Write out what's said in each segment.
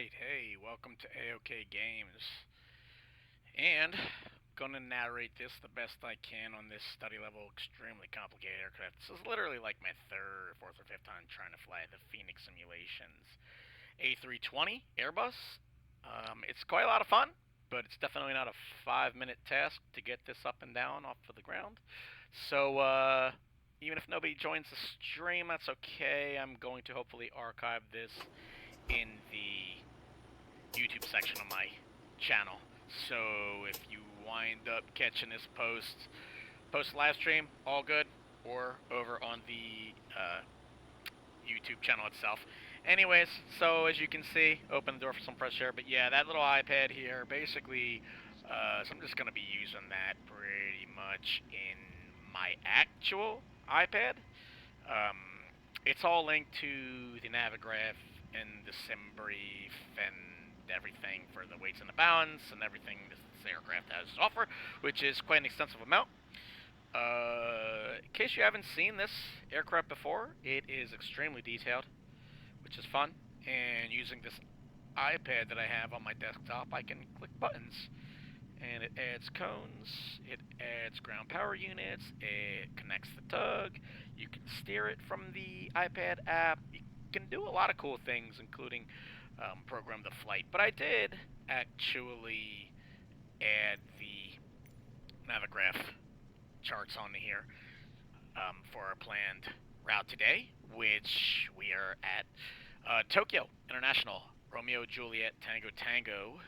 Alright, hey, welcome to AOK Games. And I'm gonna narrate this the best I can on this study level, extremely complicated aircraft. This is literally like my third, fourth, or fifth time trying to fly the Fenix simulations. A320 Airbus. It's quite a lot of fun, but it's definitely not a 5-minute task to get this up and down off of the ground. So, even if nobody joins the stream, that's okay. I'm going to hopefully archive this in the YouTube section of my channel. So if you wind up catching this post live stream, all good, or over on the YouTube channel itself. Anyways, so as you can see, open the door for some fresh air. But yeah, that little iPad here, basically, so I'm just gonna be using that pretty much in my actual iPad. It's all linked to the NAVIGRAPH and the Simbrief and everything for the weights and the balance and everything this aircraft has to offer, which is quite an extensive amount. In case you haven't seen this aircraft before, it is extremely detailed, which is fun. And using this iPad that I have on my desktop, I can click buttons. And it adds cones, it adds ground power units, it connects the tug, you can steer it from the iPad app, you can do a lot of cool things, including program the flight. But I did actually add the NAVIGRAPH charts on here for our planned route today, which we are at Tokyo International, Romeo Juliet Tango Tango,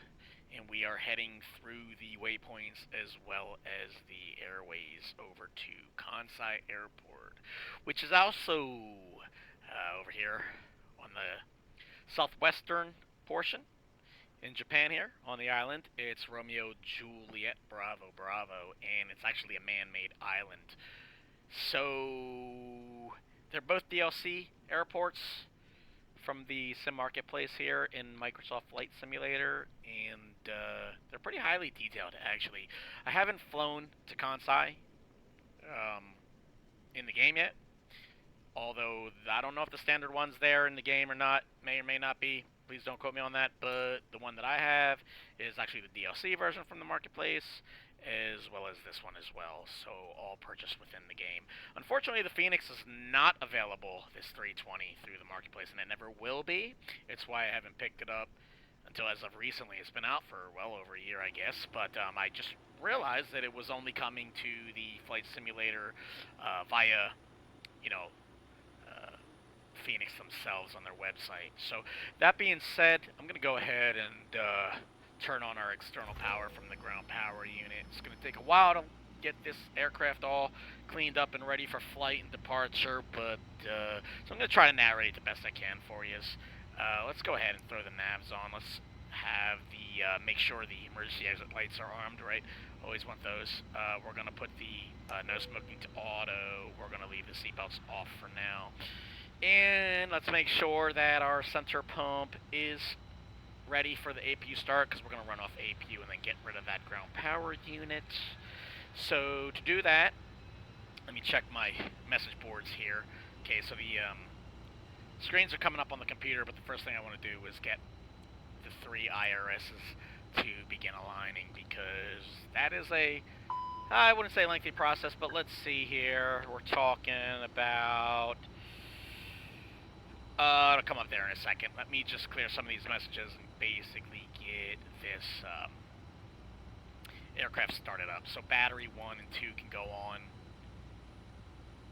and we are heading through the waypoints as well as the airways over to Kansai Airport, which is also over here on the southwestern portion in Japan here on the island. It's Romeo Juliet Bravo Bravo, and it's actually a man-made island. So they're both DLC airports from the Sim Marketplace here in Microsoft Flight Simulator, and they're pretty highly detailed, actually. I haven't flown to Kansai in the game yet, although I don't know if the standard one's there in the game or not. May or may not be. Please don't quote me on that, but the one that I have is actually the DLC version from the Marketplace, as well as this one as well, so all purchased within the game. Unfortunately, the Fenix is not available, this 320, through the Marketplace, and it never will be. It's why I haven't picked it up until as of recently. It's been out for well over a year, I guess, but I just realized that it was only coming to the Flight Simulator via, you know, Fenix themselves on their website. So that being said, I'm going to go ahead and turn on our external power from the ground power unit. It's going to take a while to get this aircraft all cleaned up and ready for flight and departure, but so I'm going to try to narrate the best I can for you. Let's go ahead and throw the navs on. Let's have the make sure the emergency exit lights are armed, right? Always want those. We're going to put the no smoking to auto. We're going to leave the seatbelts off for now. And let's make sure that our center pump is ready for the APU start, because we're going to run off APU and then get rid of that ground power unit. So to do that, let me check my message boards here. Okay, so the screens are coming up on the computer, but the first thing I want to do is get the 3 IRSs to begin aligning, because that is a, I wouldn't say lengthy process, but let's see here. We're talking about... it'll come up there in a second. Let me just clear some of these messages and basically get this aircraft started up. So battery 1 and 2 can go on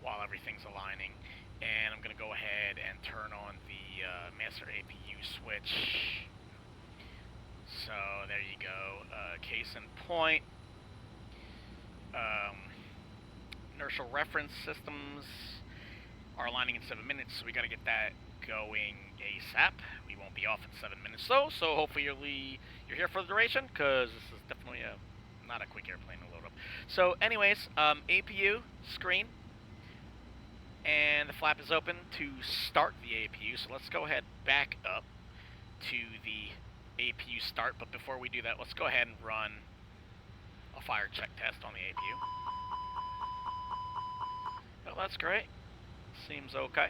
while everything's aligning. And I'm going to go ahead and turn on the master APU switch. So there you go. Case in point. Inertial reference systems are aligning in 7 minutes, so we got to get that going ASAP. We won't be off in 7 minutes though, so hopefully you're here for the duration, because this is definitely not a quick airplane to load up. So anyways, APU screen, and the flap is open to start the APU, so let's go ahead back up to the APU start. But before we do that, let's go ahead and run a fire check test on the APU. Oh, that's great. Seems okay.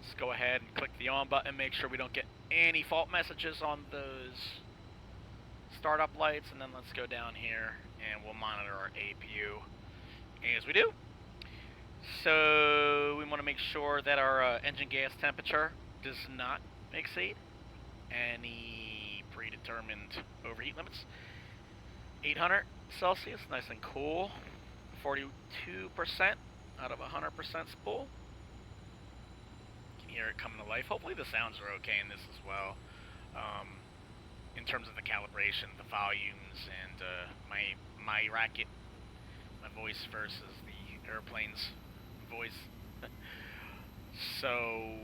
Let's go ahead and click the on button, make sure we don't get any fault messages on those startup lights, and then let's go down here and we'll monitor our APU as we do. So we want to make sure that our engine gas temperature does not exceed any predetermined overheat limits. 800 Celsius, nice and cool. 42% out of 100% spool. You can hear it coming to life. Hopefully the sounds are okay in this as well. In terms of the calibration, the volumes, and my racket, my voice versus the airplane's voice. So,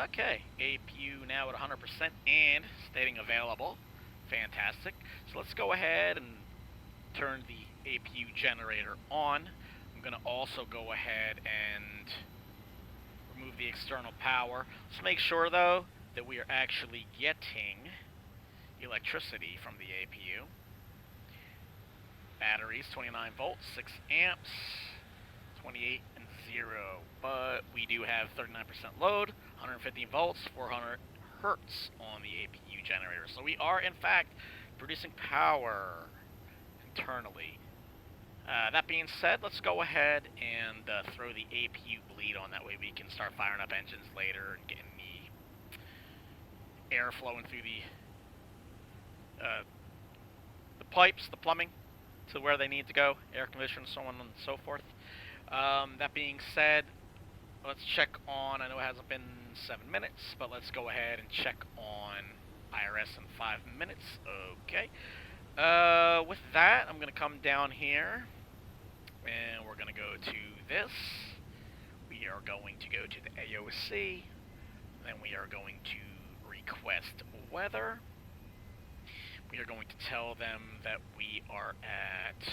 okay, APU now at 100% and stating available. Fantastic. So let's go ahead and turn the APU generator on. I'm going to also go ahead and remove the external power. Let's make sure, though, that we are actually getting electricity from the APU. Batteries, 29 volts, 6 amps, 28 and 0. But we do have 39% load, 115 volts, 400 hertz on the APU generator. So we are, in fact, producing power internally. That being said, let's go ahead and throw the APU bleed on. That way we can start firing up engines later and getting the air flowing through the pipes, the plumbing, to where they need to go, air conditioning, so on and so forth. That being said, let's check on, I know it hasn't been 7 minutes, but let's go ahead and check on IRS in 5 minutes. Okay. With that, I'm going to come down here, and we're going to go to this. We are going to go to the AOC, then we are going to request weather. We are going to tell them that we are at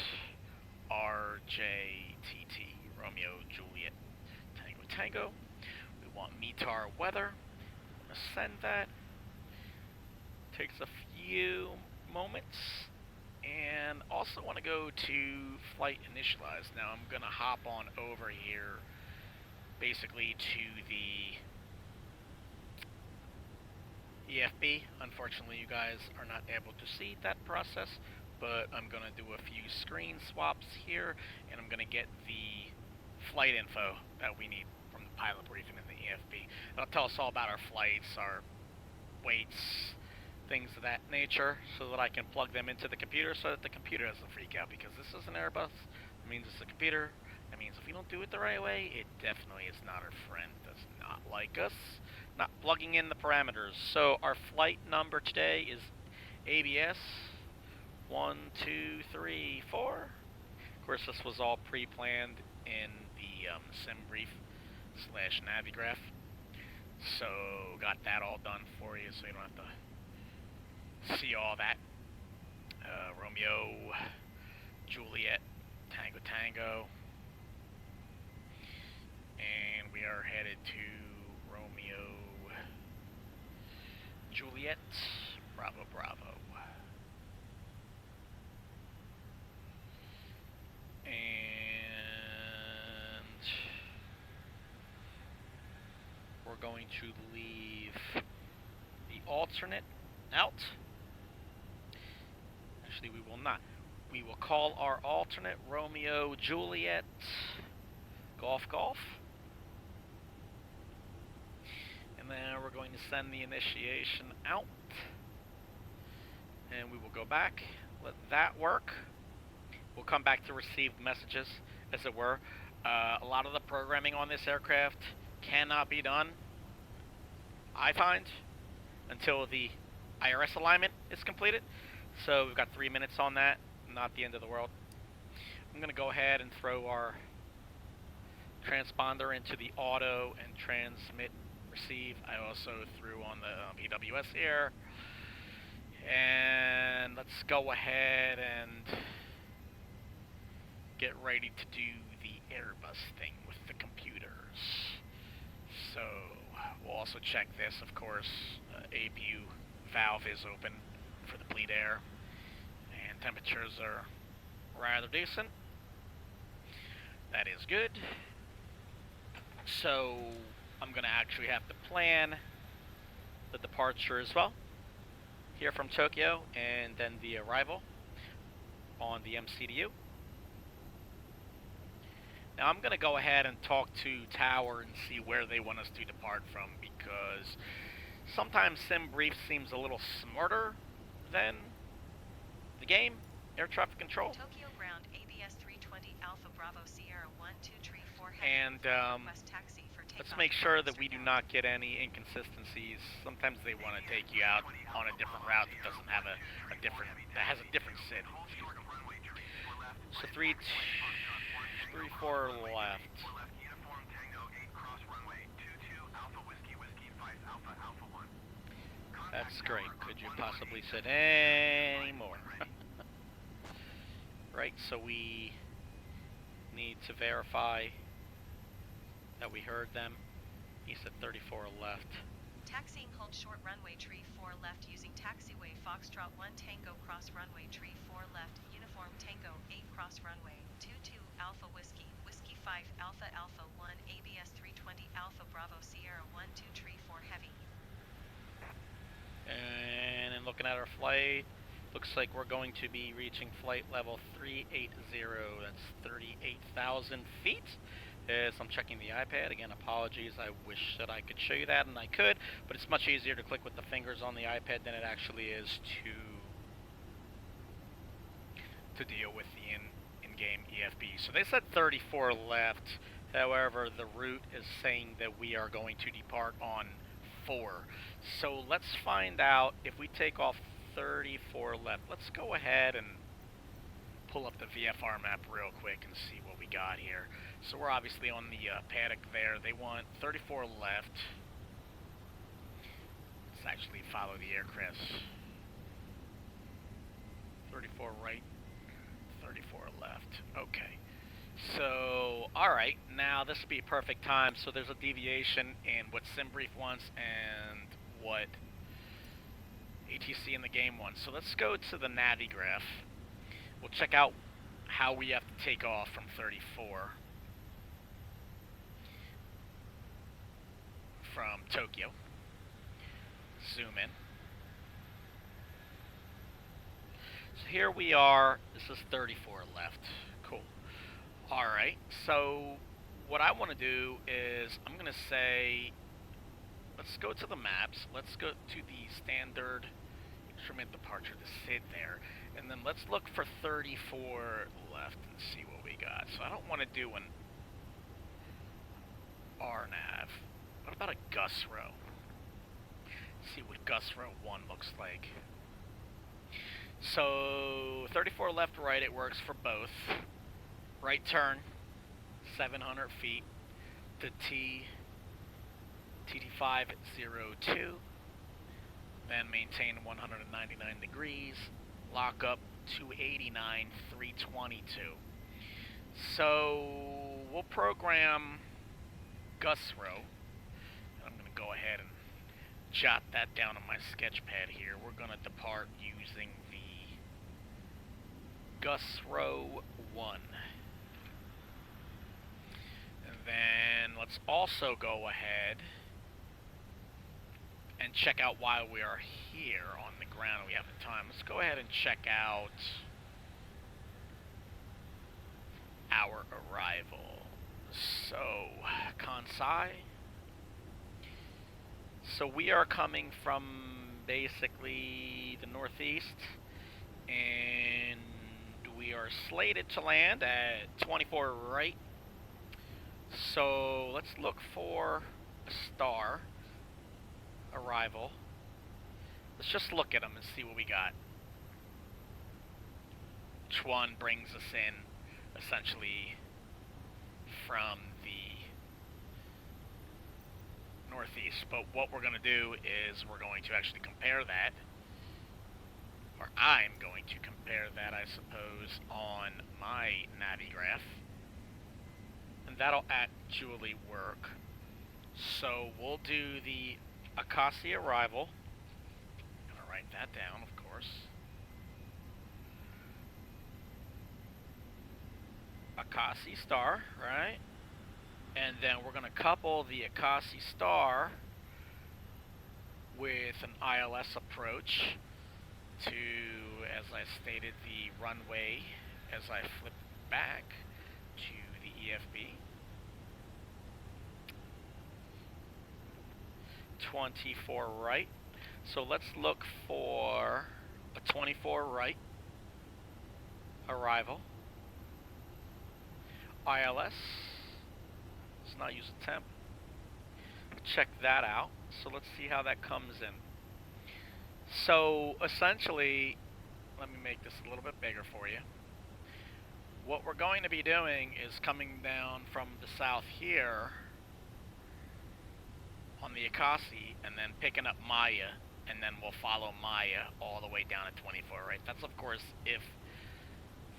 RJTT, Romeo Juliet Tango Tango. We want METAR weather. I'm going to send that. Takes a few moments. And also want to go to flight initialize. Now I'm going to hop on over here basically to the EFB. Unfortunately, you guys are not able to see that process, but I'm going to do a few screen swaps here, and I'm going to get the flight info that we need from the pilot briefing in the EFB. It'll tell us all about our flights, our weights, things of that nature, so that I can plug them into the computer so that the computer doesn't freak out, because this is an Airbus. It means it's a computer. That means if we don't do it the right way, it definitely is not our friend. Does not like us. Not plugging in the parameters. So our flight number today is ABS 1234. Of course, this was all pre-planned in the Simbrief / NAVIGRAPH. So got that all done for you, so you don't have to see all that. Romeo, Juliet, Tango Tango. And we are headed to Romeo, Juliet, Bravo, Bravo. And we're going to leave the alternate out. Actually, we will not. We will call our alternate Romeo, Juliet, Golf, Golf. And then we're going to send the initiation out. And we will go back, let that work. We'll come back to receive messages, as it were. A lot of the programming on this aircraft cannot be done, I find, until the IRS alignment is completed. So we've got 3 minutes on that, not the end of the world. I'm going to go ahead and throw our transponder into the auto and transmit receive. I also threw on the PWS here. And let's go ahead and get ready to do the Airbus thing with the computers. So we'll also check this, of course. APU valve is open for the bleed air, and temperatures are rather decent. That is good. So I'm going to actually have to plan the departure as well here from Tokyo, and then the arrival on the MCDU. Now I'm going to go ahead and talk to Tower and see where they want us to depart from, because sometimes Simbrief seems a little smarter than the game, air traffic control. Tokyo ground ABS 320 Alpha Bravo Sierra 123 And let's make sure that we do not get any inconsistencies. Sometimes they want to take you out on a different route that doesn't have a different, that has a different SID. So 3-4 left. That's great. Could you possibly sit any more? Right, so we need to verify that we heard them. He said 34 left. Taxiing hold short runway tree 4 left using taxiway Foxtrot 1 Tango cross runway tree 4 left uniform Tango 8 cross runway 22 Alpha Whiskey Whiskey 5 Alpha Alpha 1 ABS 320 Alpha Bravo Sierra 1 2 tree 4 heavy. And in looking at our flight, looks like we're going to be reaching flight level 380. That's 38,000 feet. As I'm checking the iPad, again, apologies, I wish that I could show you that, and I could, but it's much easier to click with the fingers on the iPad than it actually is to deal with the in-game EFB. So they said 34 left, however, the route is saying that we are going to depart on 4. So let's find out if we take off 34 left. Let's go ahead and pull up the VFR map real quick and see what we got here. So we're obviously on the paddock there. They want 34 left. Let's actually follow the aircraft. 34 right, 34 left. Okay. So, alright, now this would be a perfect time. So there's a deviation in what Simbrief wants and what ATC in the game wants. So let's go to the NAVIGRAPH. We'll check out how we have to take off from 34 from Tokyo. Zoom in. So here we are. This is 34 left. Cool. Alright, so what I want to do is I'm going to say, let's go to the maps. Let's go to the standard instrument departure, the SID there. And then let's look for 34 left and see what we got. So I don't want to do an RNAV. What about a GUSRO? See what GUSRO 1 looks like. So 34 left, right, it works for both. Right turn, 700 feet to TT502. Then maintain 199 degrees. Lock up 289, 322. So we'll program GUSRO. And I'm going to go ahead and jot that down on my sketch pad here. We're going to depart using the GUSRO 1. And then let's also go ahead and check out while we are here on the ground. We have the time. Let's go ahead and check out our arrival. So, Kansai. So we are coming from basically the northeast, and we are slated to land at 24 right. So let's look for a star arrival. Let's just look at them and see what we got. Which one brings us in essentially from the northeast. But what we're going to do is we're going to actually compare that, or I'm going to compare that, I suppose, on my NAVIGRAPH, and that'll actually work. So we'll do the Akasi arrival. I'm going to write that down, of course. Akasi star, right? And then we're going to couple the Akasi Star with an ILS approach to, as I stated, the runway as I flip back to the EFB. 24 right. So let's look for a 24 right arrival. ILS. Let's not use a temp. Check that out. So let's see how that comes in. So essentially, let me make this a little bit bigger for you. What we're going to be doing is coming down from the south here on the Akasi and then picking up Maya, and then we'll follow Maya all the way down at 24 right. That's of course if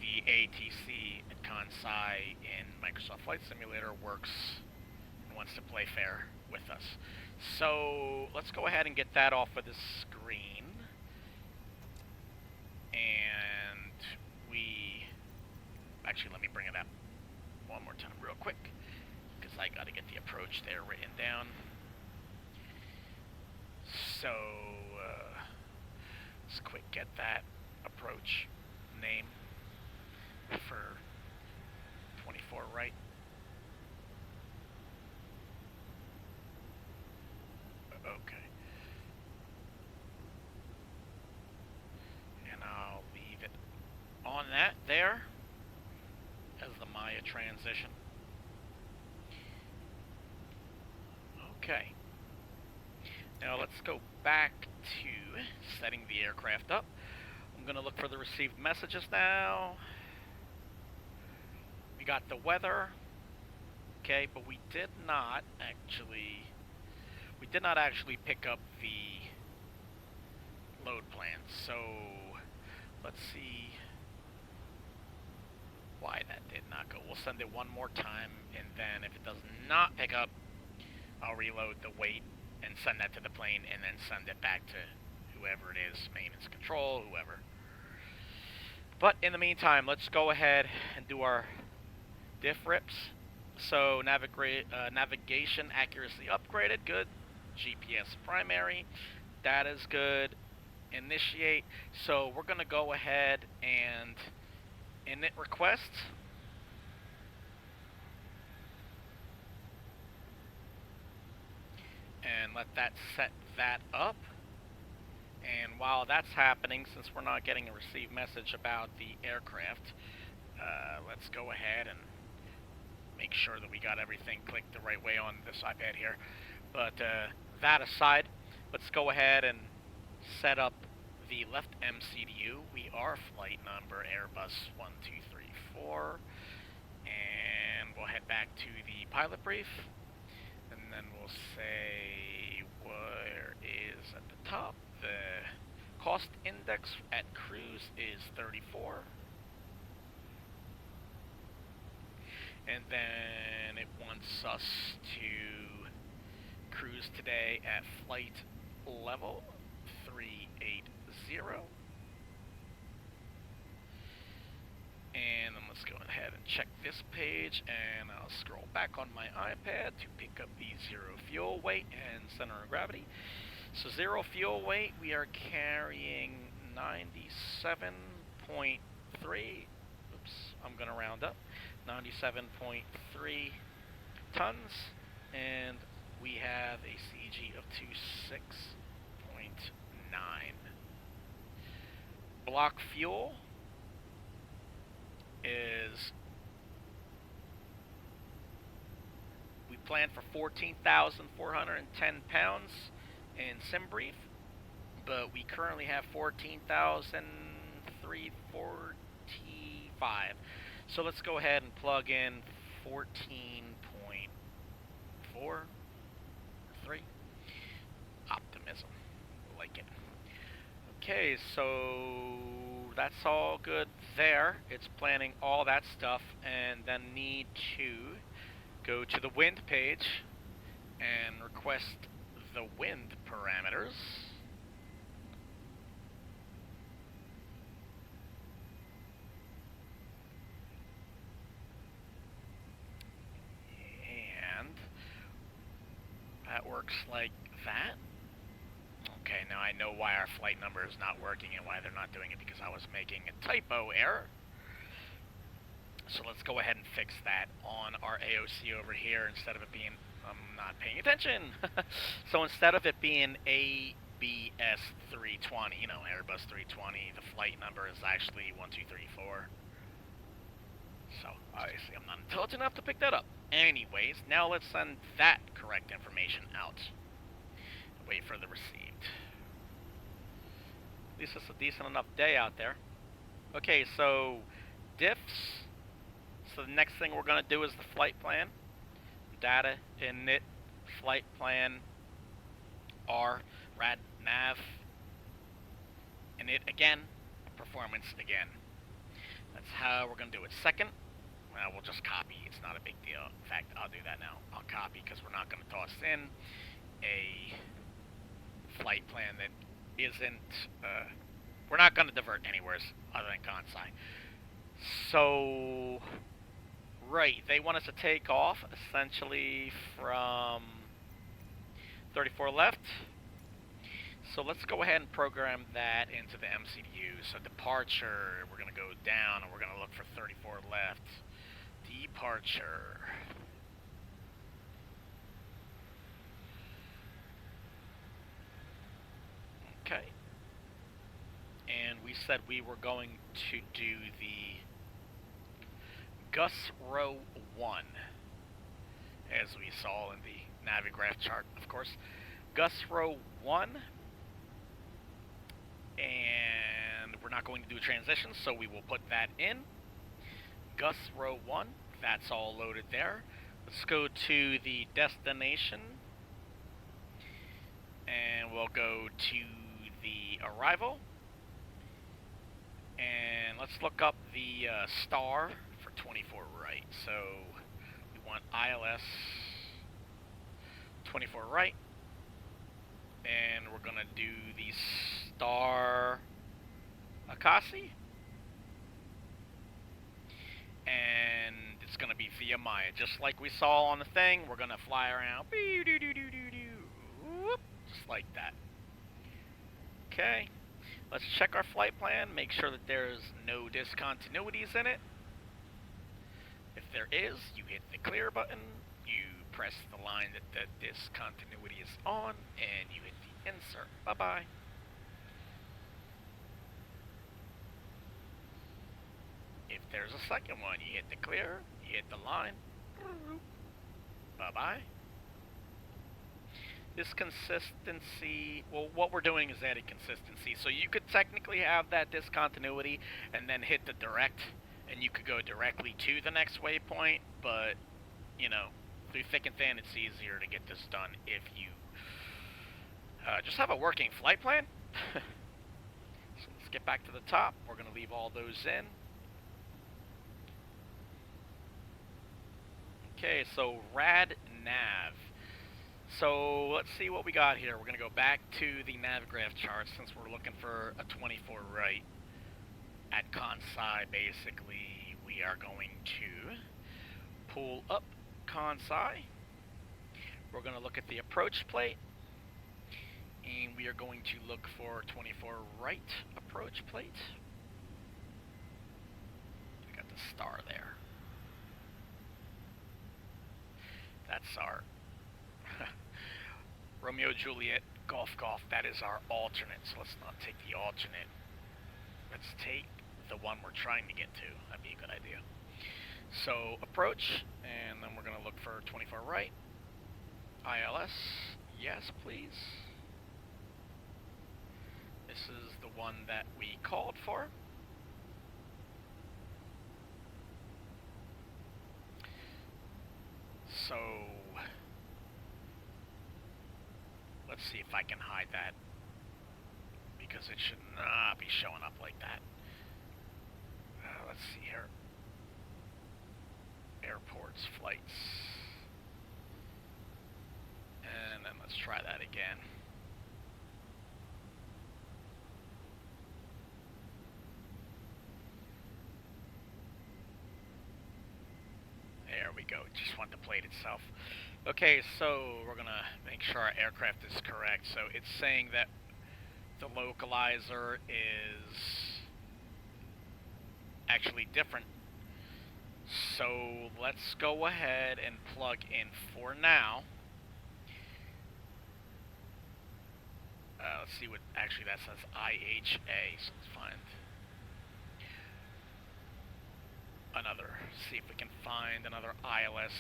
the ATC at Kansai in Microsoft Flight Simulator works and wants to play fair with us. So let's go ahead and get that off of the screen. And actually, let me bring it up one more time real quick, because I got to get the approach there written down. So let's quick get that approach name for 24 right. Okay. And I'll leave it on that there as the Maya transition. Okay. Now let's go back to setting the aircraft up. I'm going to look for the received messages now. We got the weather. Okay, but we did not actually pick up the load plan. So let's see why that did not go. We'll send it one more time, and then if it does not pick up, I'll reload the weight and send that to the plane, and then send it back to whoever it is, maintenance control, whoever. But in the meantime, let's go ahead and do our diff rips. So navigation accuracy upgraded, good. GPS primary, that is good. Initiate. So we're going to go ahead and init request. And let that set that up. And while that's happening, since we're not getting a received message about the aircraft, let's go ahead and make sure that we got everything clicked the right way on this iPad here. But that aside, let's go ahead and set up the left MCDU. We are flight number Airbus 1234. And we'll head back to the pilot brief. And then we'll say where is at the top. The cost index at cruise is 34. And then it wants us to cruise today at flight level 380. And then let's go ahead and check this page, and I'll scroll back on my iPad to pick up the zero fuel weight and center of gravity. So zero fuel weight, we are carrying 97.3, oops, I'm going to round up, 97.3 tons, and we have a CG of 26.9. Block fuel is, we plan for 14,410 pounds in Simbrief, but we currently have 14,345. So let's go ahead and plug in 14.43. Optimism. Like it. Okay, so that's all good there. It's planning all that stuff, and then need to go to the wind page and request the wind parameters. That works like that. Okay, now I know why our flight number is not working and why they're not doing it, because I was making a typo error. So let's go ahead and fix that on our AOC over here instead of it being, I'm not paying attention. So instead of it being ABS 320, you know, Airbus 320, the flight number is actually 1234. So obviously I'm not intelligent enough to pick that up. Anyways, now let's send that correct information out. Wait for the received. At least it's a decent enough day out there. Okay, so diffs. So the next thing we're going to do is the flight plan. Data, init, flight plan, R, rad, nav, init again, performance again. That's how we're going to do it. Second, well, we'll just copy. It's not a big deal. In fact, I'll do that now. I'll copy because we're not going to toss in a flight plan that isn't, we're not going to divert anywhere other than Kansai. So, right, they want us to take off essentially from 34 left. So let's go ahead and program that into the MCDU. So departure, we're going to go down and we're going to look for 34 left. Departure. Okay. And we said we were going to do the Gus Row 1, as we saw in the NAVIGRAPH chart, of course. Gus Row 1, and we're not going to do a transition, so we will put that in. Gus Row 1, that's all loaded there. Let's go to the destination, and we'll go to the arrival, and let's look up the star for 24 right. So we want ILS 24 right, and we're gonna do the star Akasi, and it's gonna be via Maya, just like we saw on the thing. We're gonna fly around, just like that. Okay, let's check our flight plan, make sure that there's no discontinuities in it. If there is, you hit the clear button, you press the line that the discontinuity is on, and you hit the insert. Bye-bye. If there's a second one, you hit the clear, you hit the line. Bye-bye. This consistency, well, what we're doing is adding consistency. So you could technically have that discontinuity and then hit the direct, and you could go directly to the next waypoint, but, you know, through thick and thin, it's easier to get this done if you just have a working flight plan. So let's get back to the top. We're going to leave all those in. Okay, so rad nav. So let's see what we got here. We're going to go back to the NAVIGRAPH chart since we're looking for a 24 right. At Kansai, basically, we are going to pull up Kansai. We're going to look at the approach plate, and we are going to look for 24 right approach plate. We got the star there. That's our Romeo Juliet Golf Golf. That is our alternate, so let's not take the alternate. Let's take the one we're trying to get to. That'd be a good idea. So approach, and then we're going to look for 24 right. ILS, yes please. This is the one that we called for. So let's see if I can hide that, because it should not be showing up like that. Let's see here. Airports, flights. And then let's try that again. There we go. Just want the plate itself. Okay, so we're gonna make sure our aircraft is correct. So it's saying that the localizer is actually different. So let's go ahead and plug in for now. Let's see what actually that says IHA. So let's find another. See if we can find another ILS.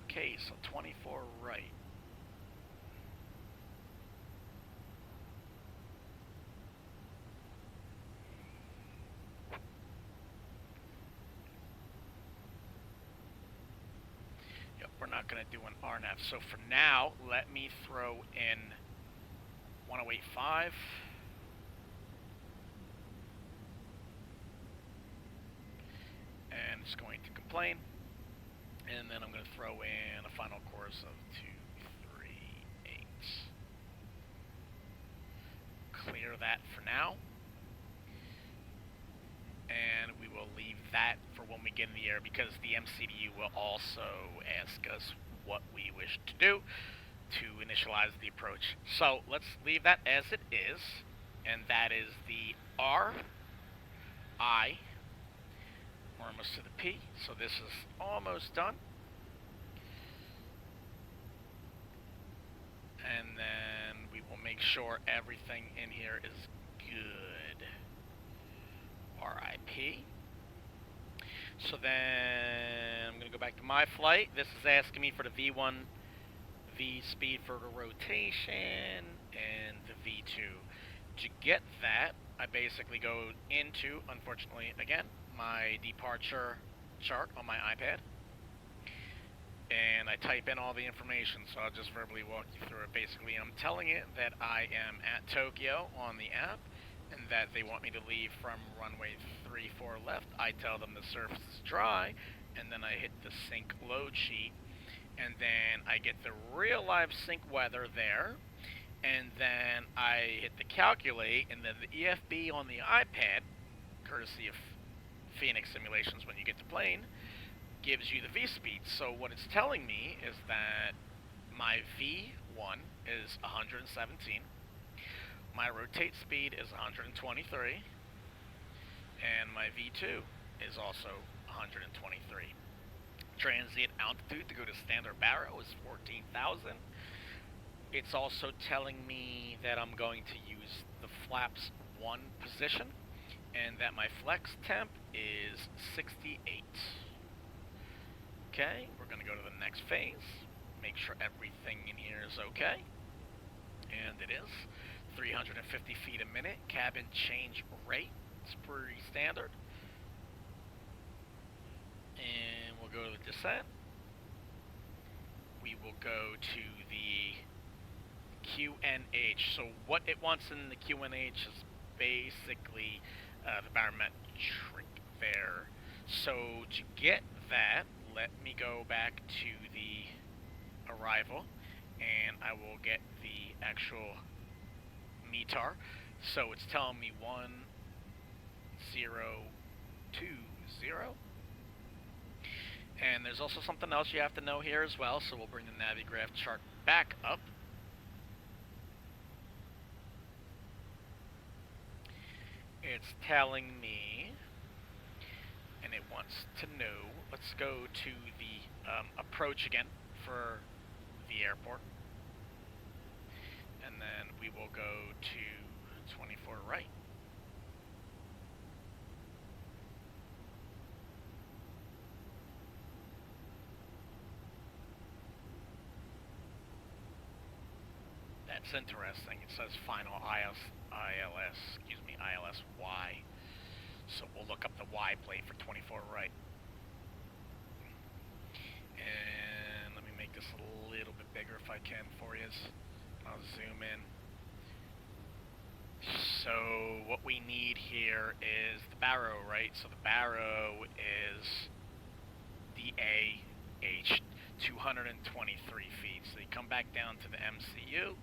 Okay, so 24 right. Yep, we're not going to do an RNAV. So for now, let me throw in 1085. And it's going to complain. And then I'm going to throw in a final course of 238. Clear that for now. And we will leave that for when we get in the air, because the MCDU will also ask us what we wish to do to initialize the approach. So let's leave that as it is, and that is the R, I, we're almost to the P, so this is almost done. And then we will make sure everything in here is good. RIP. So then I'm going to go back to my flight. This is asking me for the V1, V speed for the rotation, and the V2. To get that, I basically go into, unfortunately, again, my departure chart on my iPad, and I type in all the information, so I'll just verbally walk you through it. Basically, I'm telling it that I am at Tokyo on the app, and that they want me to leave from runway 34 left. I tell them the surface is dry, and then I hit the sync load sheet, and then I get the real live sync weather there, and then I hit the calculate, and then the EFB on the iPad, courtesy of Fenix simulations when you get the plane, gives you the V speed. So what it's telling me is that my V1 is 117, my rotate speed is 123, and my V2 is also 123. Transient altitude to go to standard barrow is 14,000. It's also telling me that I'm going to use the flaps 1 position, and that my flex temp is 68. Okay, we're going to go to the next phase, make sure everything in here is okay, and it is. 350 feet a minute, cabin change rate, it's pretty standard. And we'll go to the descent. We will go to the QNH. So what it wants in the QNH is basically the barometric there. So to get that, let me go back to the arrival, and I will get the actual METAR. So it's telling me 1020. And there's also something else you have to know here as well, so we'll bring the NAVIGRAPH chart back up. It's telling me, and it wants to know, let's go to the approach again for the airport. And then we will go to 24 right. That's interesting. It says final ILSY. So we'll look up the Y plate for 24 right. And let me make this a little bit bigger if I can for you. I'll zoom in. So what we need here is the barrow, right? So the barrow is the A H, 223 feet. So you come back down to the MCU,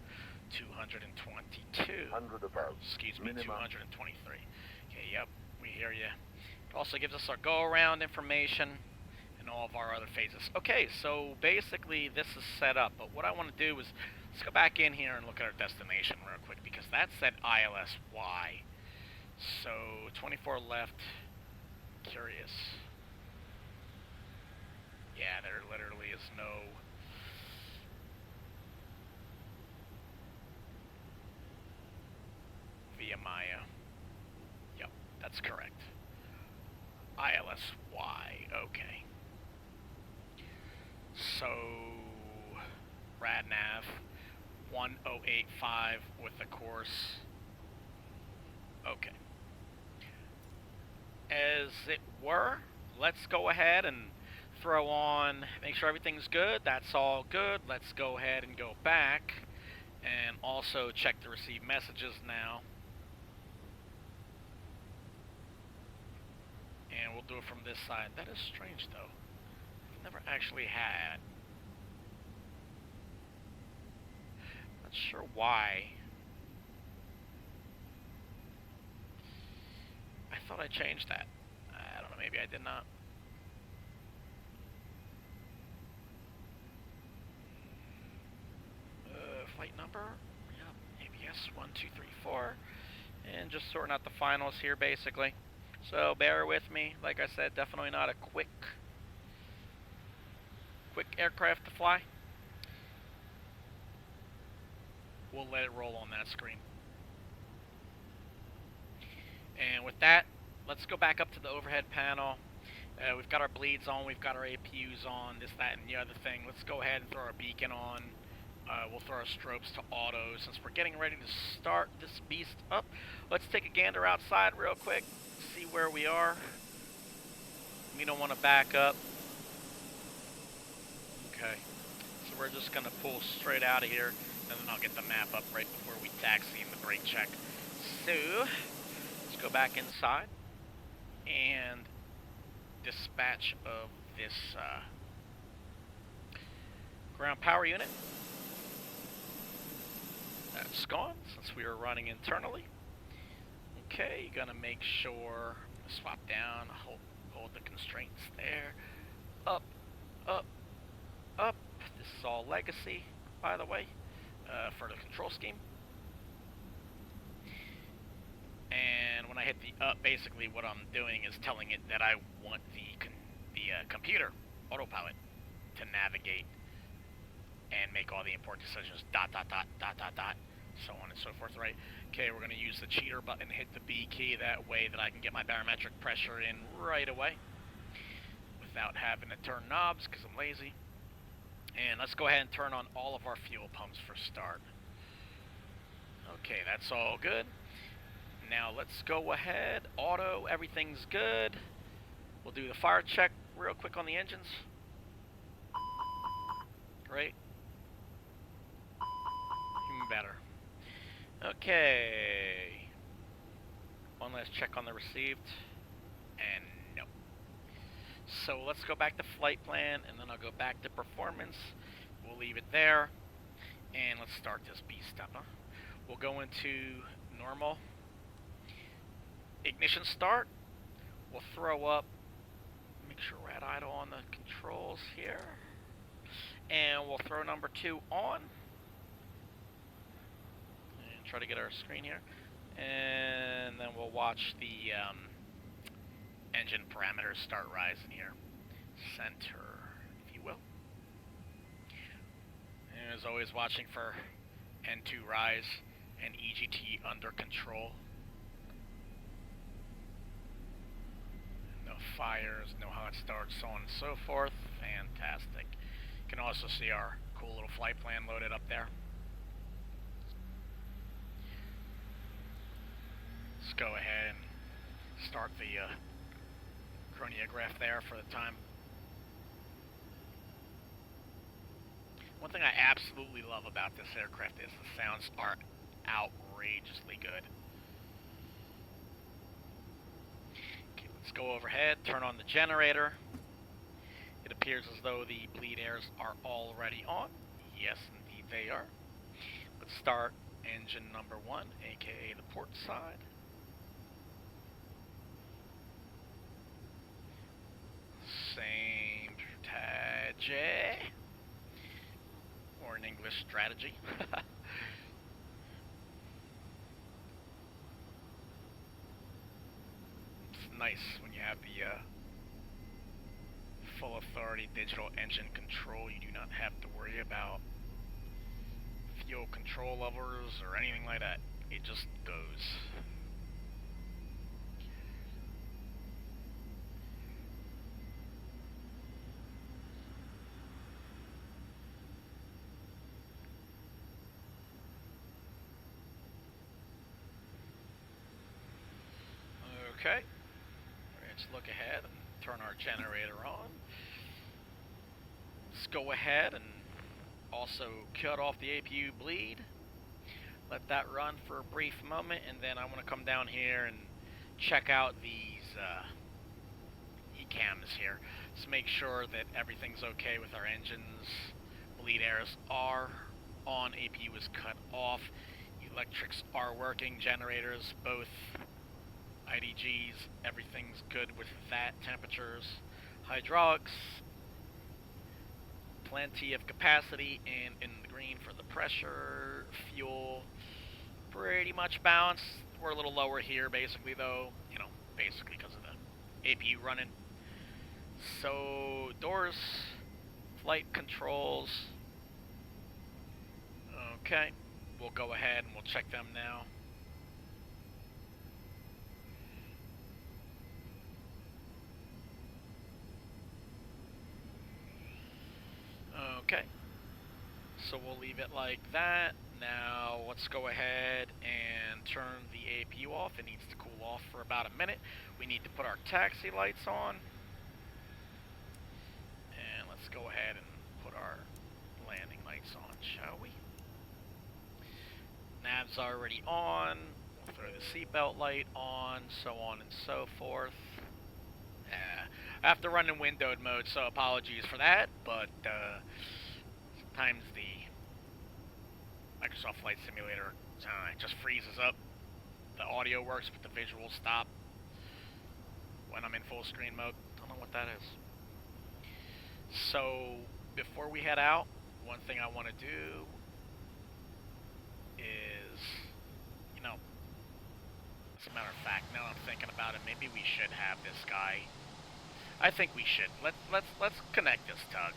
222. 100 above. Excuse me, Minimum. 223. Okay, yep, we hear you. It also gives us our go-around information and all of our other phases. Okay, so basically this is set up, but what I want to do is let's go back in here and look at our destination real quick, because that said ILSY. So 24 left. Curious. Yeah, there literally is no via Maya. Yep, that's correct. ILSY. Okay. So RadNav 1085 with the course. Okay. As it were, let's go ahead and throw on, make sure everything's good. That's all good. Let's go ahead and go back and also check the received messages now. And we'll do it from this side. That is strange though. I've never actually had. Not sure why. I thought I changed that. I don't know, maybe I did not. Flight number, yep, ABS 1234, and just sorting out the finals here basically. So bear with me. Like I said, definitely not a quick aircraft to fly. We'll let it roll on that screen. And with that, let's go back up to the overhead panel. We've got our bleeds on, we've got our APUs on, this, that, and the other thing. Let's go ahead and throw our beacon on. We'll throw our strobes to auto since we're getting ready to start this beast up. Let's take a gander outside real quick, see where we are. We don't want to back up. Okay, so we're just going to pull straight out of here, and then I'll get the map up right before we taxi in the brake check. So, let's go back inside and dispatch of this ground power unit. That's gone since we were running internally. Okay, you're gonna make sure swap down, hold the constraints there. Up, up, up. This is all legacy, by the way, for the control scheme. And when I hit the up, basically what I'm doing is telling it that I want the computer autopilot to navigate and make all the important decisions, dot, dot, dot, dot, dot, dot, so on and so forth, right? Okay, we're going to use the cheater button, hit the B key, that way that I can get my barometric pressure in right away without having to turn knobs, because I'm lazy. And let's go ahead and turn on all of our fuel pumps for start. Okay, that's all good. Now let's go ahead, auto, everything's good. We'll do the fire check real quick on the engines. Great. Even better. Okay. One last check on the received. And no. So let's go back to flight plan, and then I'll go back to performance. We'll leave it there. And let's start this beast up. We'll go into normal. Ignition start. We'll throw up. Make sure we're at idle on the controls here. And we'll throw number 2 on. And try to get our screen here. And then we'll watch the engine parameters start rising here. Center, if you will. And as always, watching for N2 rise and EGT under control. No fires, no hot starts, so on and so forth. Fantastic. You can also see our cool little flight plan loaded up there. Let's go ahead and start the chronometer there for the time. One thing I absolutely love about this aircraft is the sounds are outrageously good. Okay, let's go overhead, turn on the generator. It appears as though the bleed airs are already on. Yes, indeed they are. Let's start engine number 1, aka the port side. Same strategy. Or in English, strategy. It's nice when you have the full authority digital engine control. You do not have to worry about fuel control levers or anything like that. It just goes. Okay, let's look ahead and turn our generator on. Let's go ahead and also cut off the APU bleed. Let that run for a brief moment, and then I want to come down here and check out these e-cams here. Let's make sure that everything's okay with our engines. Bleed airs are on, APU is cut off. Electrics are working, generators, both IDGs, everything's good with that. Temperatures, hydraulics, plenty of capacity, and in the green for the pressure. Fuel, pretty much balanced. We're a little lower here, basically, though. You know, basically because of the APU running. So, doors, flight controls. Okay, we'll go ahead and we'll check them now. Okay, so we'll leave it like that. Now let's go ahead and turn the APU off. It needs to cool off for about a minute. We need to put our taxi lights on. And let's go ahead and put our landing lights on, shall we? Nav's already on. We'll throw the seatbelt light on, so on and so forth. I have to run in windowed mode, so apologies for that, but sometimes the Microsoft Flight Simulator just freezes up. The audio works, but the visuals stop when I'm in full screen mode. Don't know what that is. So, before we head out, one thing I want to do is, you know, as a matter of fact, now I'm thinking about it, maybe we should have this guy. I think we should. Let's connect this tug,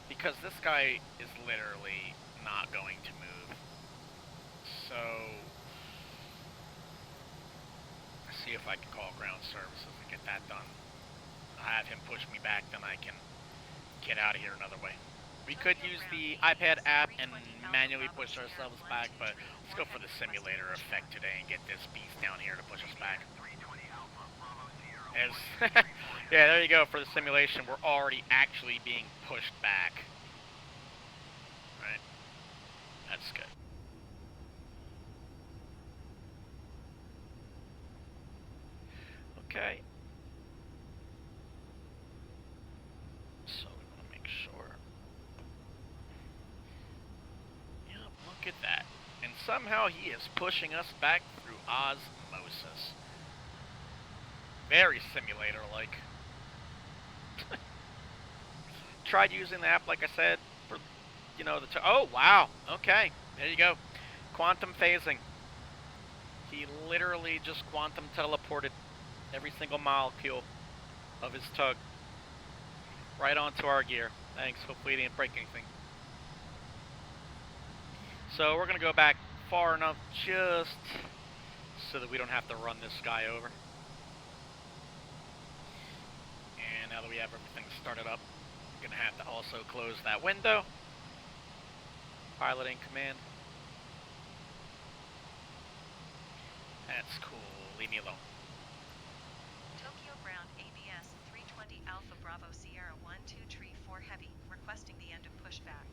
because this guy is literally not going to move. So, see if I can call ground services and get that done. I'll have him push me back, then I can get out of here another way. We could use the iPad app and manually push ourselves back, but let's go for the simulator effect today and get this beast down here to push us back. Yeah, there you go. For the simulation, we're already actually being pushed back. Right? That's good. Okay. So we want to make sure. Yep, look at that. And somehow he is pushing us back through osmosis. Very simulator-like. Tried using the app, like I said, for, you know, oh, wow. Okay, there you go. Quantum phasing. He literally just quantum teleported every single molecule of his tug right onto our gear. Thanks, hopefully he didn't break anything. So we're going to go back far enough just so that we don't have to run this guy over. And now that we have everything started up, I'm going to have to also close that window. Pilot in command. That's cool. Leave me alone. Tokyo ground ABS 320 Alpha Bravo Sierra 12 Tree 4 Heavy, requesting the end of pushback.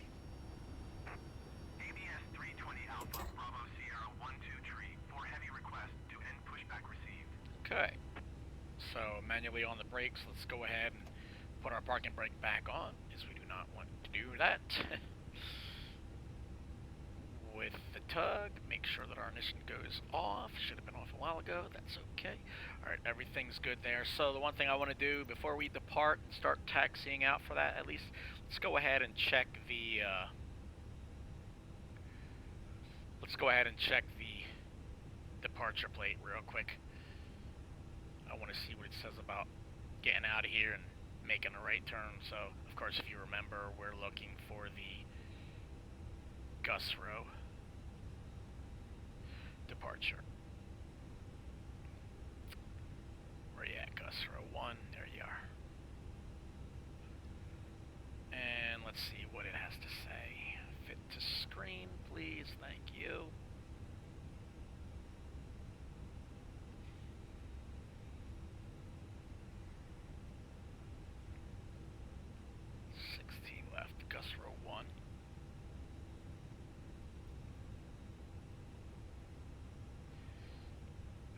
ABS 320 Alpha Bravo Sierra 12 Tree 4 Heavy, request to end pushback received. Okay. So manually on the brakes, let's go ahead and put our parking brake back on, as we do not want to do that. With the tug, make sure that our ignition goes off. Should have been off a while ago. That's okay. Alright, everything's good there. So the one thing I want to do before we depart and start taxiing out for that, at least, let's go ahead and check the departure plate real quick. I want to see what it says about getting out of here and making a right turn. So, of course, if you remember, we're looking for the Gusrow departure. Where you at, Gusrow 1? There you are. And let's see what it has to say. Fit to screen, please. Thank you. Gusrow 1.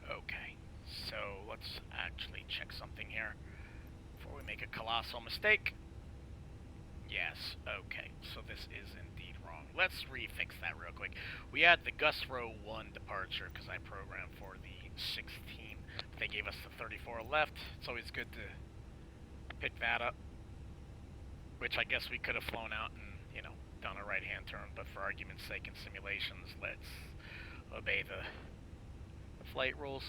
Okay, so let's actually check something here before we make a colossal mistake. Yes, okay, so this is indeed wrong. Let's refix that real quick. We had the Gusrow 1 departure because I programmed for the 16. They gave us the 34 left. It's always good to pick that up. Which I guess we could have flown out and, you know, done a right-hand turn, but for argument's sake in simulations, let's obey the flight rules.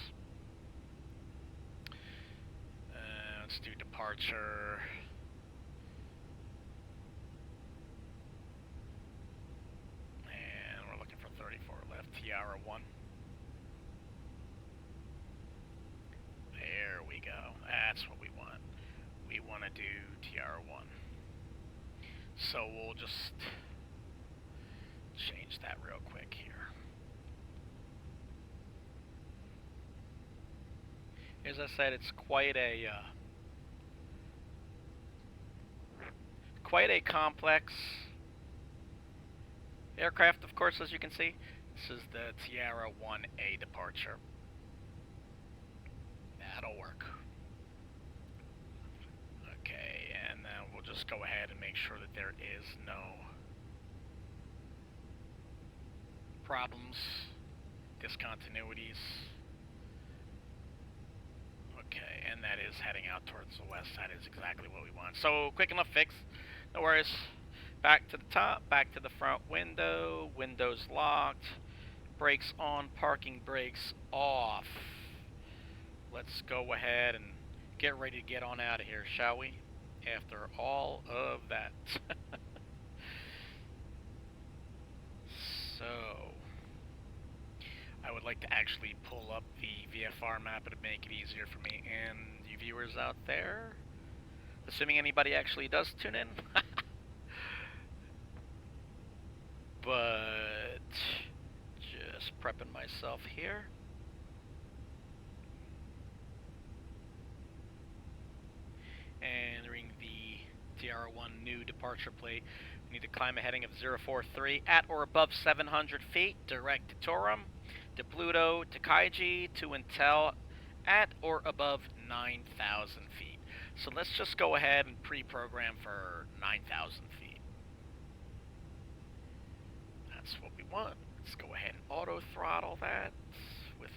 Let's do departure. And we're looking for 34 left, Tiara 1. There we go. That's what we want. We want to do Tiara 1. So we'll just change that real quick here. As I said, it's quite a complex aircraft, of course, as you can see. This is the Tiara 1A departure. That'll work. Okay, and then we'll just go ahead and make sure that there is no problems, discontinuities. Okay, and that is heading out towards the west. That is exactly what we want. So, quick enough fix. No worries. Back to the top, back to the front window. Windows locked. Brakes on, parking brakes off. Let's go ahead and get ready to get on out of here, shall we? After all of that. So, I would like to actually pull up the VFR map. It'd make it easier for me and you viewers out there. Assuming anybody actually does tune in. But, just prepping myself here. Entering the TR1 new departure plate. We need to climb a heading of 043 at or above 700 feet, direct to Torum, to Pluto, to Kaiji, to Intel, at or above 9,000 feet. So let's just go ahead and pre-program for 9,000 feet. That's what we want. Let's go ahead and auto-throttle that with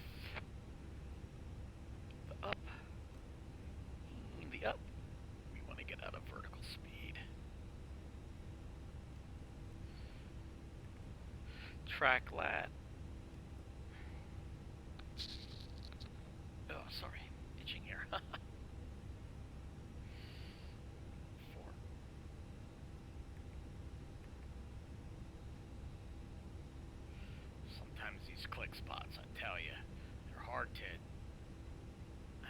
the up. The up. We want to get out of vertical speed. Track lat. Oh, sorry. Itching here. 4. Sometimes these click spots, I tell you, they're hard to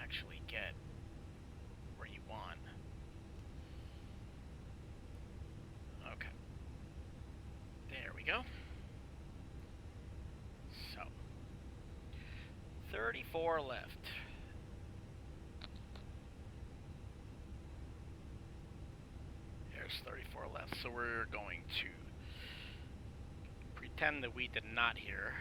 actually get where you want. Okay. There we go. So, 34 left. There's 34 left. So we're going to pretend that we did not hear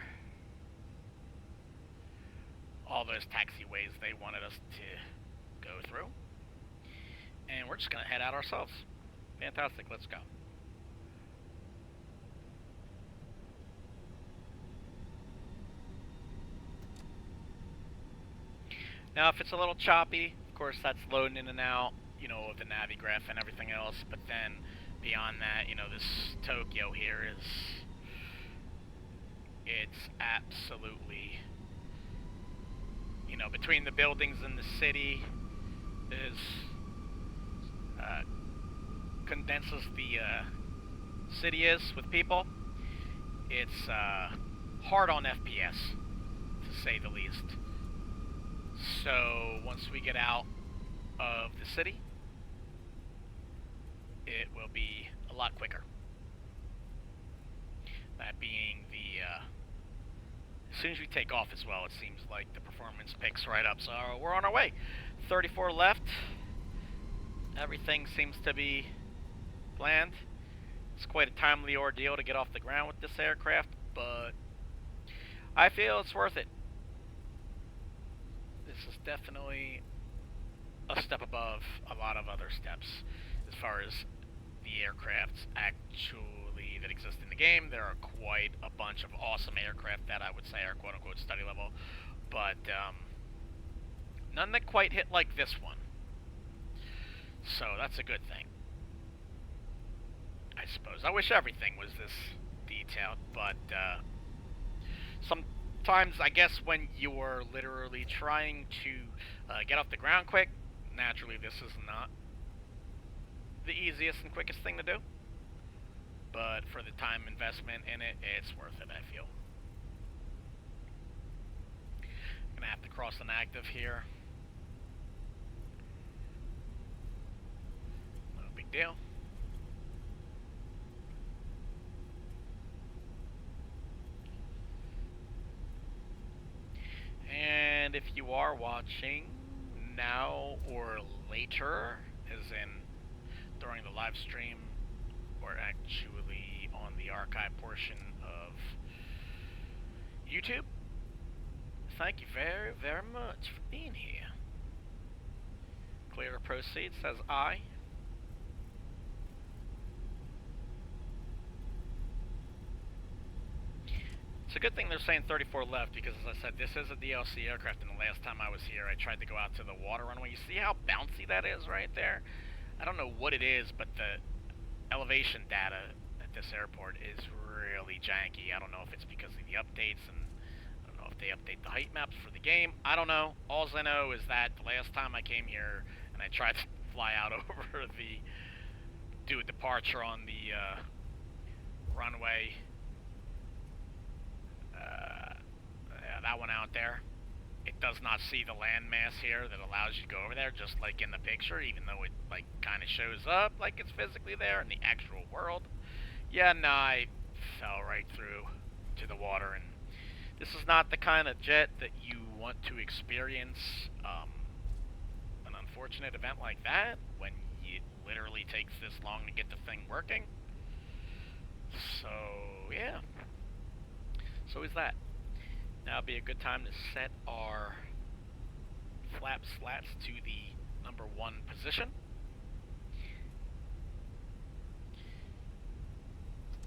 all those taxiways they wanted us to go through. And we're just going to head out ourselves. Fantastic, let's go. Now, if it's a little choppy, of course, that's loading in and out, you know, of the NAVIGRAPH and everything else. But then, beyond that, you know, this Tokyo here is... It's absolutely... You know, between the buildings and the city is... condenses the city is with people. It's hard on FPS, to say the least. So once we get out of the city, it will be a lot quicker. That being the as soon as we take off as well, it seems like the performance picks right up. So we're on our way. 34 left. Everything seems to be planned. It's quite a timely ordeal to get off the ground with this aircraft, but I feel it's worth it. This is definitely a step above a lot of other steps as far as the aircrafts actually that exist in the game. There are quite a bunch of awesome aircraft that I would say are quote-unquote study level, but none that quite hit like this one. So that's a good thing, I suppose. I wish everything was this detailed, but sometimes, I guess, when you're literally trying to get off the ground quick, naturally this is not the easiest and quickest thing to do. But for the time investment in it, it's worth it, I feel. Gonna have to cross an active here. No big deal. And if you are watching now or later, as in during the live stream, or actually on the archive portion of YouTube, thank you very, very much for being here. Clear to proceed, says I. It's a good thing they're saying 34 left, because as I said, this is a DLC aircraft, and the last time I was here, I tried to go out to the water runway. You see how bouncy that is right there? I don't know what it is, but the elevation data at this airport is really janky. I don't know if it's because of the updates, and I don't know if they update the height maps for the game. I don't know. All I know is that the last time I came here, and I tried to fly out over do a departure on the runway, yeah, that one out there, it does not see the landmass here that allows you to go over there, just like in the picture, even though it like kind of shows up like it's physically there in the actual world. Yeah, no, I fell right through to the water, and this is not the kind of jet that you want to experience an unfortunate event like that when it literally takes this long to get the thing working. So yeah, so is that. Now would be a good time to set our flap slats to the #1 position.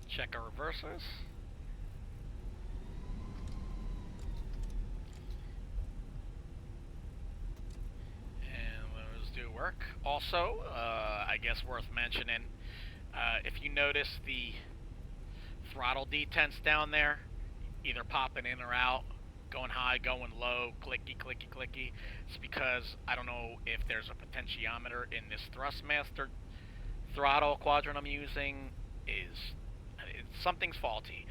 Check our reversers. And those do work. Also, I guess worth mentioning, if you notice the throttle detents down there, either popping in or out, going high, going low, clicky, clicky, clicky. It's because I don't know if there's a potentiometer in this thrustmaster throttle quadrant I'm using. Something's faulty,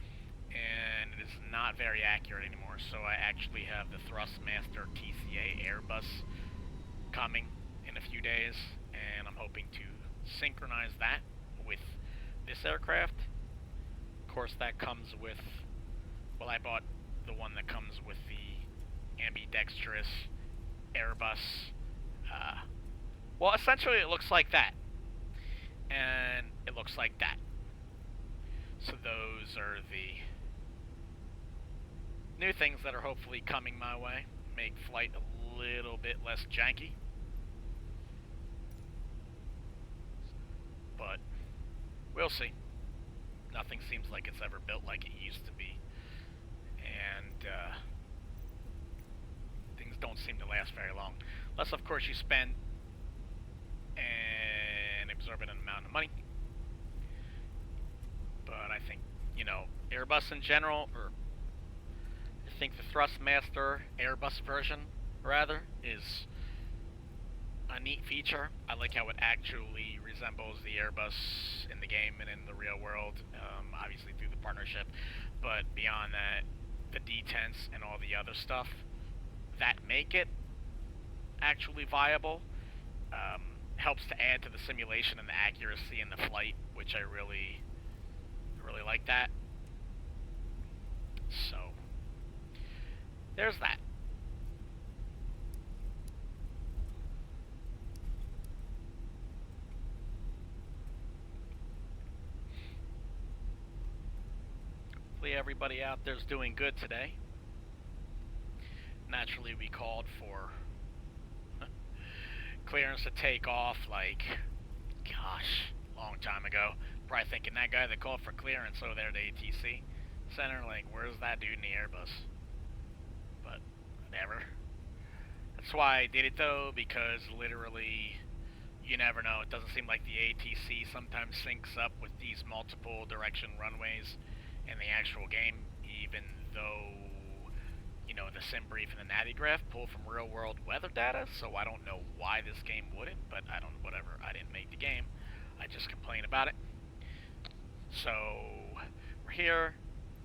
and it is not very accurate anymore. So I actually have the thrustmaster TCA Airbus coming in a few days, and I'm hoping to synchronize that with this aircraft. Of course, that comes with, well, I bought the one that comes with the ambidextrous Airbus. Well, essentially it looks like that, and it looks like that. So those are the new things that are hopefully coming my way. Make flight a little bit less janky. We'll see. Nothing seems like it's ever built like it used to be. And things don't seem to last very long. Unless, of course, you spend an exorbitant amount of money. But I think, you know, Airbus in general, or I think the Thrustmaster Airbus version, rather, is a neat feature. I like how it actually resembles the Airbus in the game and in the real world, obviously through the partnership. But beyond that, the detents and all the other stuff that make it actually viable helps to add to the simulation and the accuracy in the flight, which I really like that. So there's that. Hopefully everybody out there's doing good today. Naturally, we called for clearance to take off, like, gosh, long time ago. Probably thinking that guy that called for clearance over there at ATC Center, like, where's that dude in the Airbus? But whatever. That's why I did it though, because literally, you never know. It doesn't seem like the ATC sometimes syncs up with these multiple direction runways in the actual game, even though, you know, the Simbrief and the NAVIGRAPH pull from real world weather data, so I don't know why this game wouldn't, but I don't, whatever. I didn't make the game. I just complain about it. So, we're here.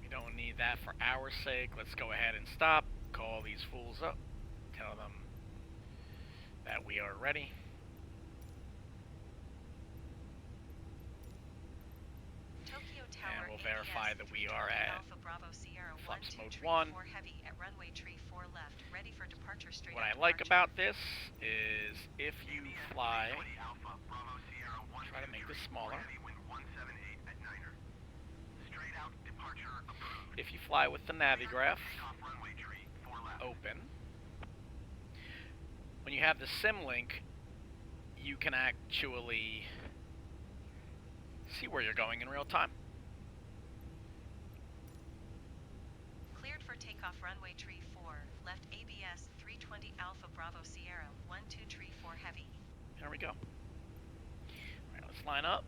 We don't need that for our sake. Let's go ahead and stop, call these fools up, tell them that we are ready. Tokyo Tower, And we'll verify that we are at Alpha Bravo Sierra flaps 1, 2, mode 1. 4 heavy at runway tree 4 left, ready for departure straight What on I like departure. about this is if you fly, Alpha, Bravo, Sierra, try to make this smaller. heavy wind 178 at Niner. Straight out, departure approved. If you fly with the NAVIGRAPH Takeoff runway tree 4 left. open, when you have the sim link, you can actually see where you're going in real time. Cleared for takeoff runway tree 4, left ABS 320 Alpha Bravo Sierra 1, 2, tree 4 heavy. There we go. Alright, let's line up.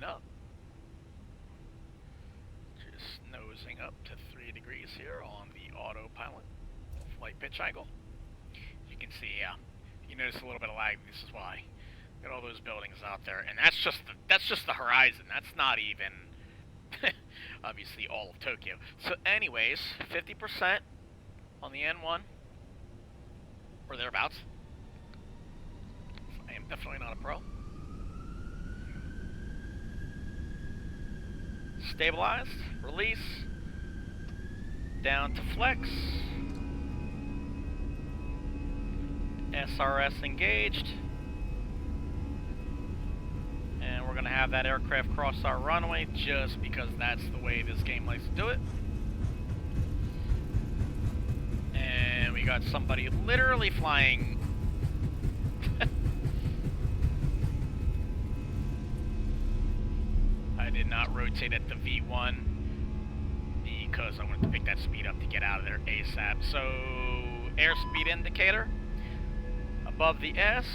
Up. Just nosing up to 3 degrees here on the autopilot flight pitch angle. You can see, you notice a little bit of lag. This is why. Got all those buildings out there, and that's just the horizon. That's not even obviously all of Tokyo. So, anyways, 50% on the N1 or thereabouts. I am definitely not a pro. Stabilized, release, down to flex, SRS engaged, and we're going to have that aircraft cross our runway just because that's the way this game likes to do it. And we got somebody literally flying I did not rotate at the V1 because I wanted to pick that speed up to get out of there ASAP. So, airspeed indicator above the S,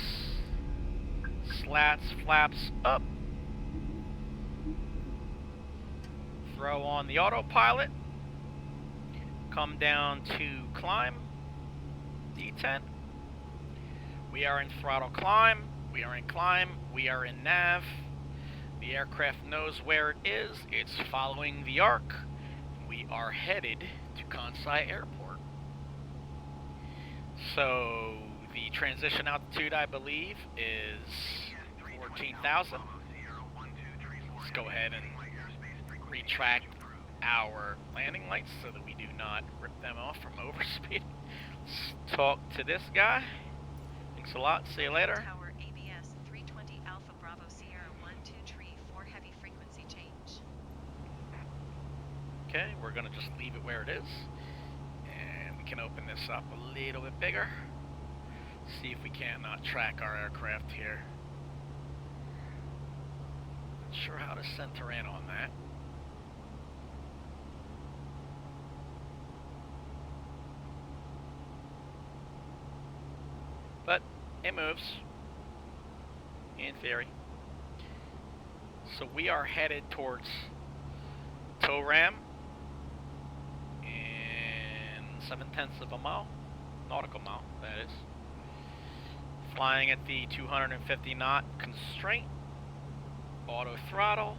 slats, flaps up, throw on the autopilot, come down to climb, detent. We are in throttle climb, we are in climb, we are in nav. The aircraft knows where it is. It's following the arc. We are headed to Kansai Airport. So the transition altitude, I believe, is 14,000. Let's go ahead and retract our landing lights so that we do not rip them off from overspeed. Let's talk to this guy. Thanks a lot. See you later. Tower ABS 320 Alpha Bravo Sierra 12 tree for heavy frequency change. Okay, we're gonna just leave it where it is. And we can open this up a little bit bigger. See if we can track our aircraft here. Not sure how to center in on that. But it moves, in theory. So we are headed towards TORAM in 7/10 of a mile, nautical mile, that is. Flying at the 250 knot constraint, auto throttle,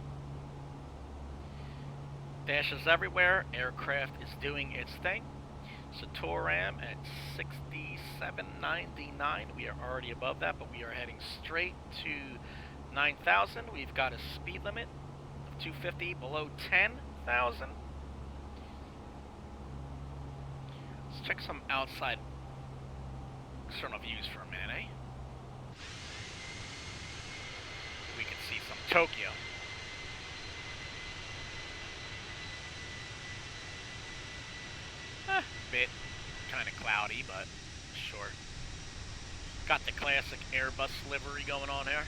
dashes everywhere, aircraft is doing its thing. So TORAM at 6799, we are already above that, but we are heading straight to 9,000. We've got a speed limit of 250 below 10,000. Let's check some outside external views for a minute, eh? We can see some Tokyo. Bit kind of cloudy, but sure. Got the classic Airbus livery going on there.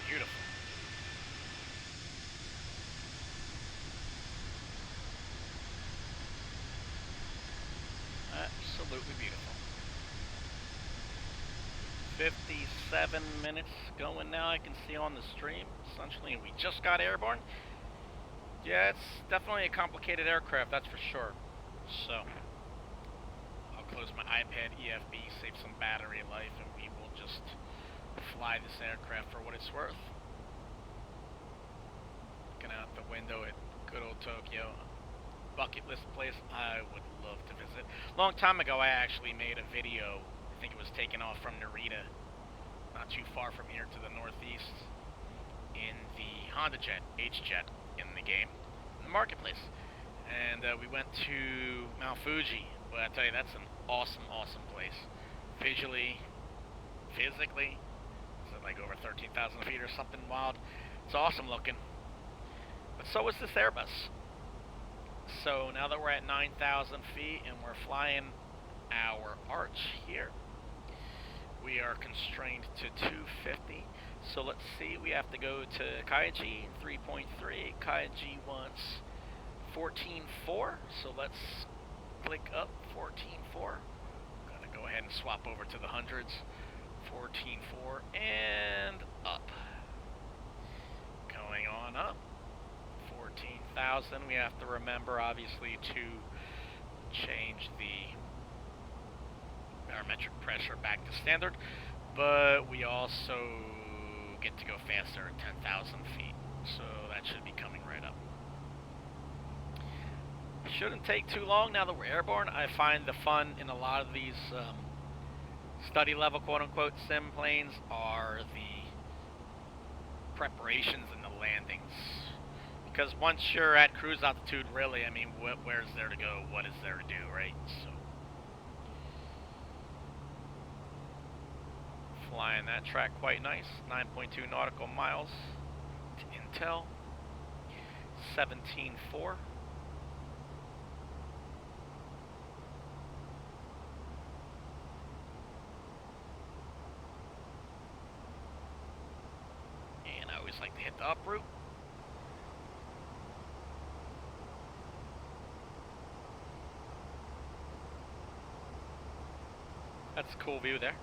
Beautiful. Absolutely beautiful. 57 minutes going now, I can see on the stream, essentially, and we just got airborne. Yeah, it's definitely a complicated aircraft, that's for sure. So, I'll close my iPad EFB, save some battery life, and we will just fly this aircraft for what it's worth. Looking out the window at good old Tokyo. Bucket list place I would love to visit. Long time ago, I actually made a video. I think it was taken off from Narita, not too far from here to the northeast, in the Honda Jet, H-Jet, in the game, in the marketplace. And we went to Mount Fuji. But I tell you, that's an awesome, awesome place. Visually, physically, is it like over 13,000 feet or something wild? It's awesome looking. But so is this Airbus. So now that we're at 9,000 feet and we're flying our arch here, we are constrained to 250. So let's see, we have to go to Kaiji 3.3. Kaiji wants 14.4. So let's click up 14.4. I'm gonna go ahead and swap over to the hundreds. 14.4 and up. Going on up. 14,000. We have to remember, obviously, to change the barometric pressure back to standard, but we also get to go faster at 10,000 feet, so that should be coming right up. Shouldn't take too long now that we're airborne. I find the fun in a lot of these study level quote-unquote sim planes are the preparations and the landings. Because once you're at cruise altitude, really, I mean, where's there to go? What is there to do, right? So, flying that track quite nice. 9.2 nautical miles to Intel. 17.4. And I always like to hit the up route. That's a cool view there.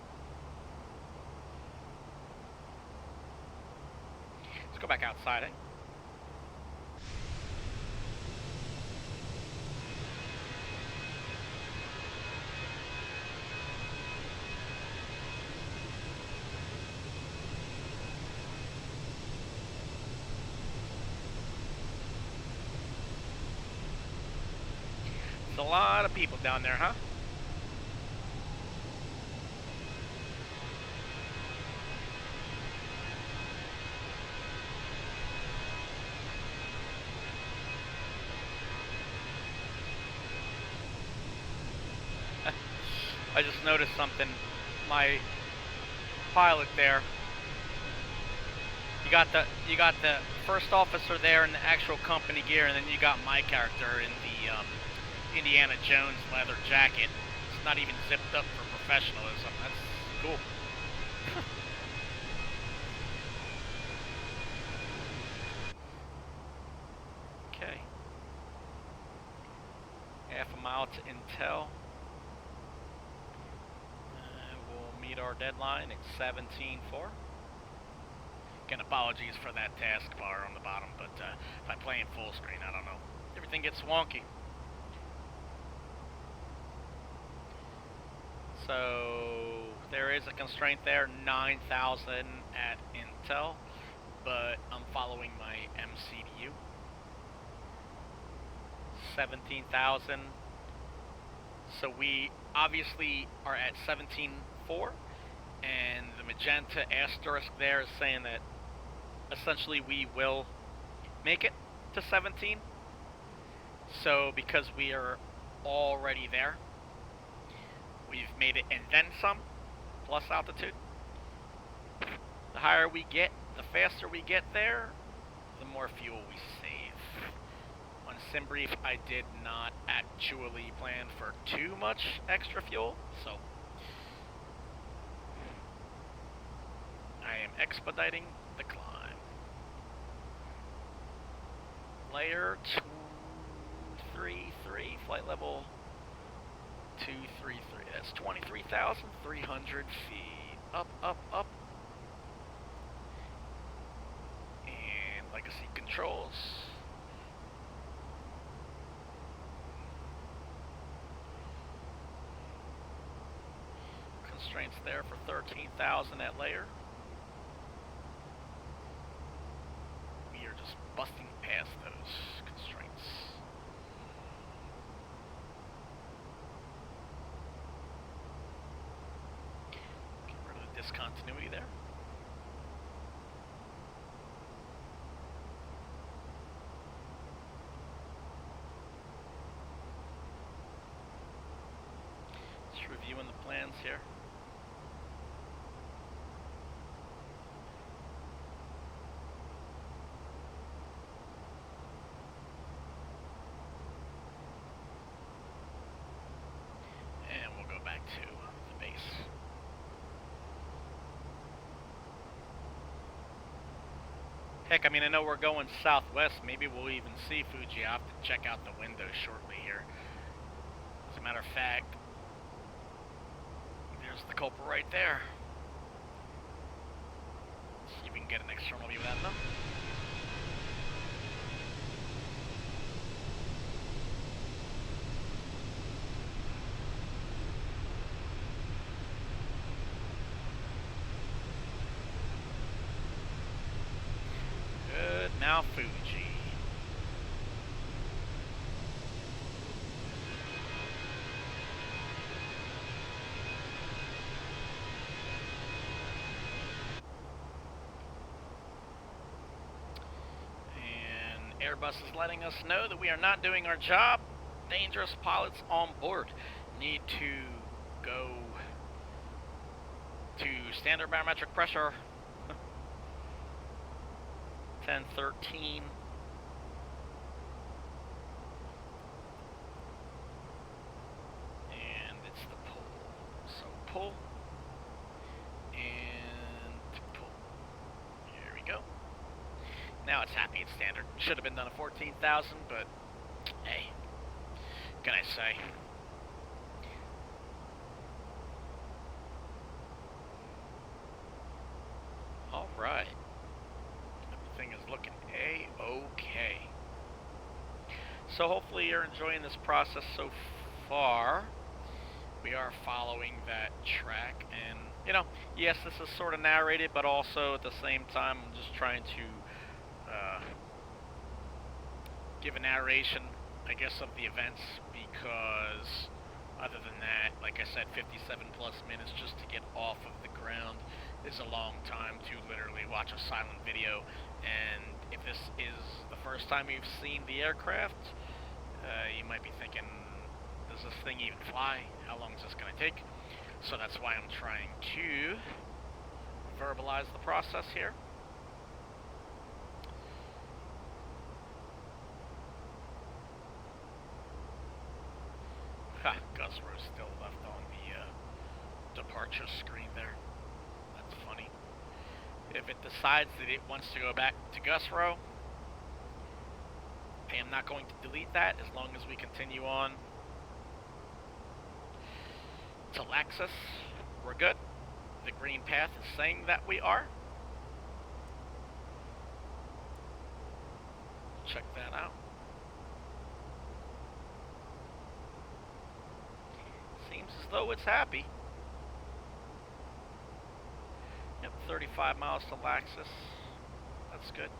Let's go back outside, eh? There's a lot of people down there, huh? I just noticed something. My pilot there. You got the first officer there in the actual company gear, and then you got my character in the Indiana Jones leather jacket. It's not even zipped up for professionalism. That's cool. Okay. Half a mile to Intel. We'll meet our deadline at 17:04. Again, apologies for that taskbar on the bottom, but if I play in full screen, I don't know. Everything gets wonky. So there is a constraint there, 9,000 at Intel, but I'm following my MCDU. 17,000. So we obviously are at 17.4, and the magenta asterisk there is saying that essentially we will make it to 17. So because we are already there, we've made it and then some, plus altitude. The higher we get, the faster we get there, the more fuel we save. On Simbrief, I did not actually plan for too much extra fuel, so I am expediting the climb. Layer 233, flight level 233. That's 23,300 feet. Up, up, up. And legacy controls. Constraints there for 13,000 at layer. We are just busting past those constraints. Get rid of the discontinuity there. Just reviewing the plans here. To the base. Heck, I mean, I know we're going southwest. Maybe we'll even see Fuji. I'll have to check out the window shortly here. As a matter of fact, there's the culprit right there. Let's see if we can get an external view of that, though. Now Fuji. And Airbus is letting us know that we are not doing our job. Dangerous pilots on board need to go to standard barometric pressure. 1013. And it's the pull. So pull and pull. Here we go. Now it's happy at standard. Should have been done at 14,000, but hey, what can I say? All right. Everything is looking a-okay. So hopefully you're enjoying this process so far. We are following that track, and you know, yes, this is sort of narrated, but also at the same time, I'm just trying to give a narration, I guess, of the events, because other than that, like I said, 57 plus minutes just to get off of the ground is a long time to literally watch a silent video. And if this is the first time you've seen the aircraft, you might be thinking, does this thing even fly? How long is this going to take? So that's why I'm trying to verbalize the process here. Ha, Gus Rose still left on the departure screen there. That's funny. If it decides that it wants to go back to Gusrow, I am not going to delete that as long as we continue on to Laxus. We're good. The green path is saying that we are. Check that out. Seems as though it's happy. Yep, 35 miles to Laxus. That's good.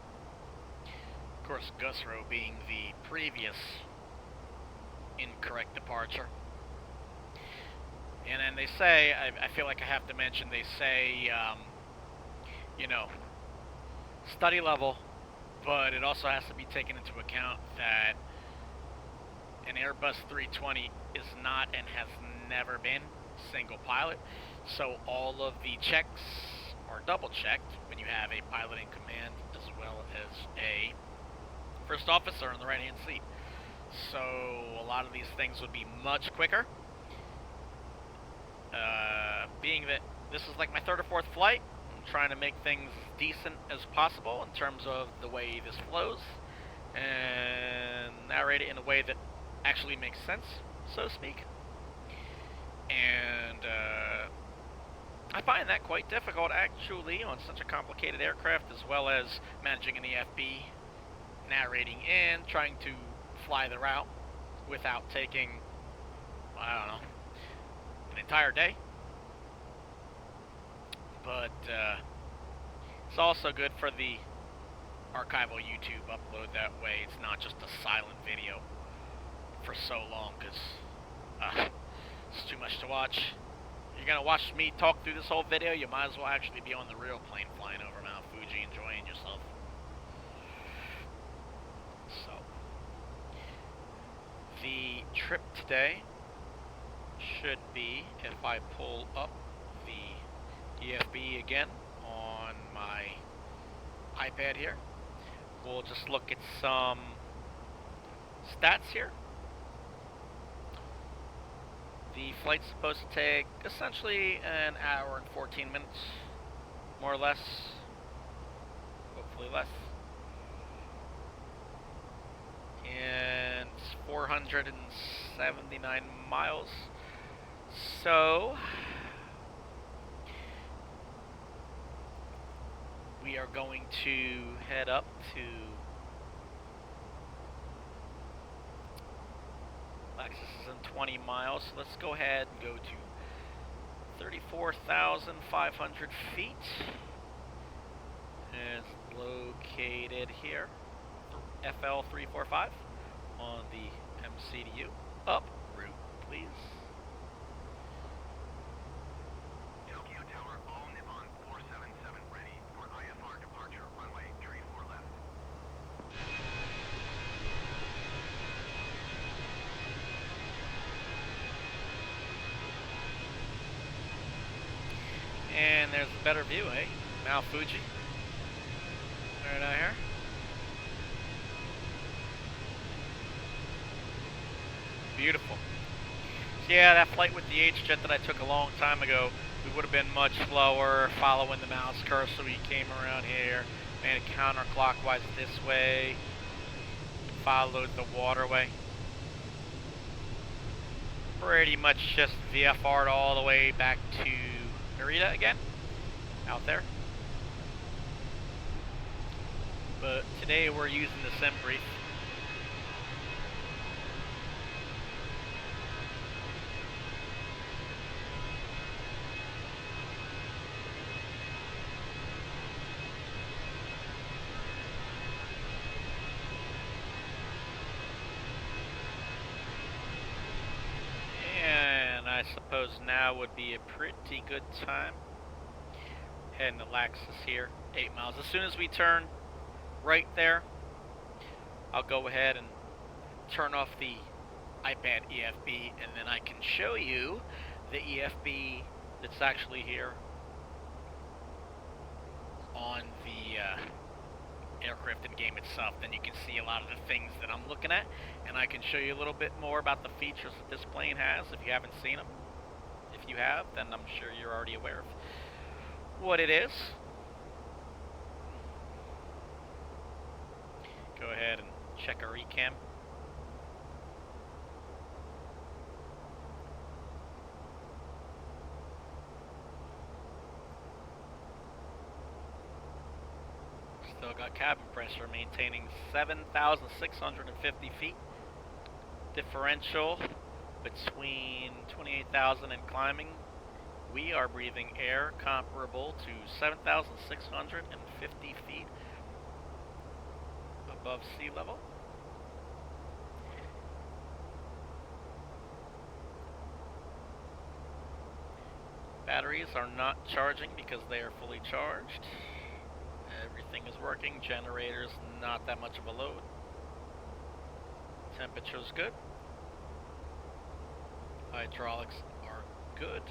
Of course, Gusrow being the previous incorrect departure. And then they say, I feel like I have to mention, they say, you know, study level, but it also has to be taken into account that an Airbus 320 is not and has never been single pilot. So all of the checks are double checked when you have a pilot in command as well as a first officer in the right hand seat. So a lot of these things would be much quicker. Being that this is like my third or fourth flight, I'm trying to make things decent as possible in terms of the way this flows and narrate it in a way that actually makes sense, so to speak. And I find that quite difficult actually on such a complicated aircraft, as well as managing an EFB, narrating and trying to fly the route without taking, I don't know, an entire day. But it's also good for the archival YouTube upload that way. It's not just a silent video for so long, because it's too much to watch. You're going to watch me talk through this whole video, you might as well actually be on the real plane flying over Mount Fuji enjoying yourself. So, the trip today should be, if I pull up the EFB again on my iPad here, we'll just look at some stats here. The flight's supposed to take essentially an hour and 14 minutes, more or less, hopefully less. And it's 479 miles. So we are going to head up to Lexus is in 20 miles, so let's go ahead and go to 34,500 feet. It's located here, FL345 on the MCDU. Up route, please. Tokyo Tower, all Nippon 477 ready for IFR departure, runway 34 left. And there's a better view, eh? Mount Fuji. Right out here. Beautiful. So yeah, that flight with the H-Jet that I took a long time ago, we would have been much slower following the mouse curve, so we came around here, made it counterclockwise this way, followed the waterway. Pretty much just VFR'd all the way back to Narita again, out there. But today we're using the Simbrief. And I suppose now would be a pretty good time. Heading to Laxus here, 8 miles. As soon as we turn right there, I'll go ahead and turn off the iPad EFB, and then I can show you the EFB that's actually here on the aircraft in game itself, then you can see a lot of the things that I'm looking at, and I can show you a little bit more about the features that this plane has if you haven't seen them. If you have, then I'm sure you're already aware of what it is. Go ahead and check our ECAM. Still got cabin pressure maintaining 7,650 feet. Differential between 28,000 and climbing. We are breathing air comparable to 7,650 feet above sea level. Batteries are not charging because they are fully charged. Everything is working. Generators, not that much of a load. Temperature's good. Hydraulics are good.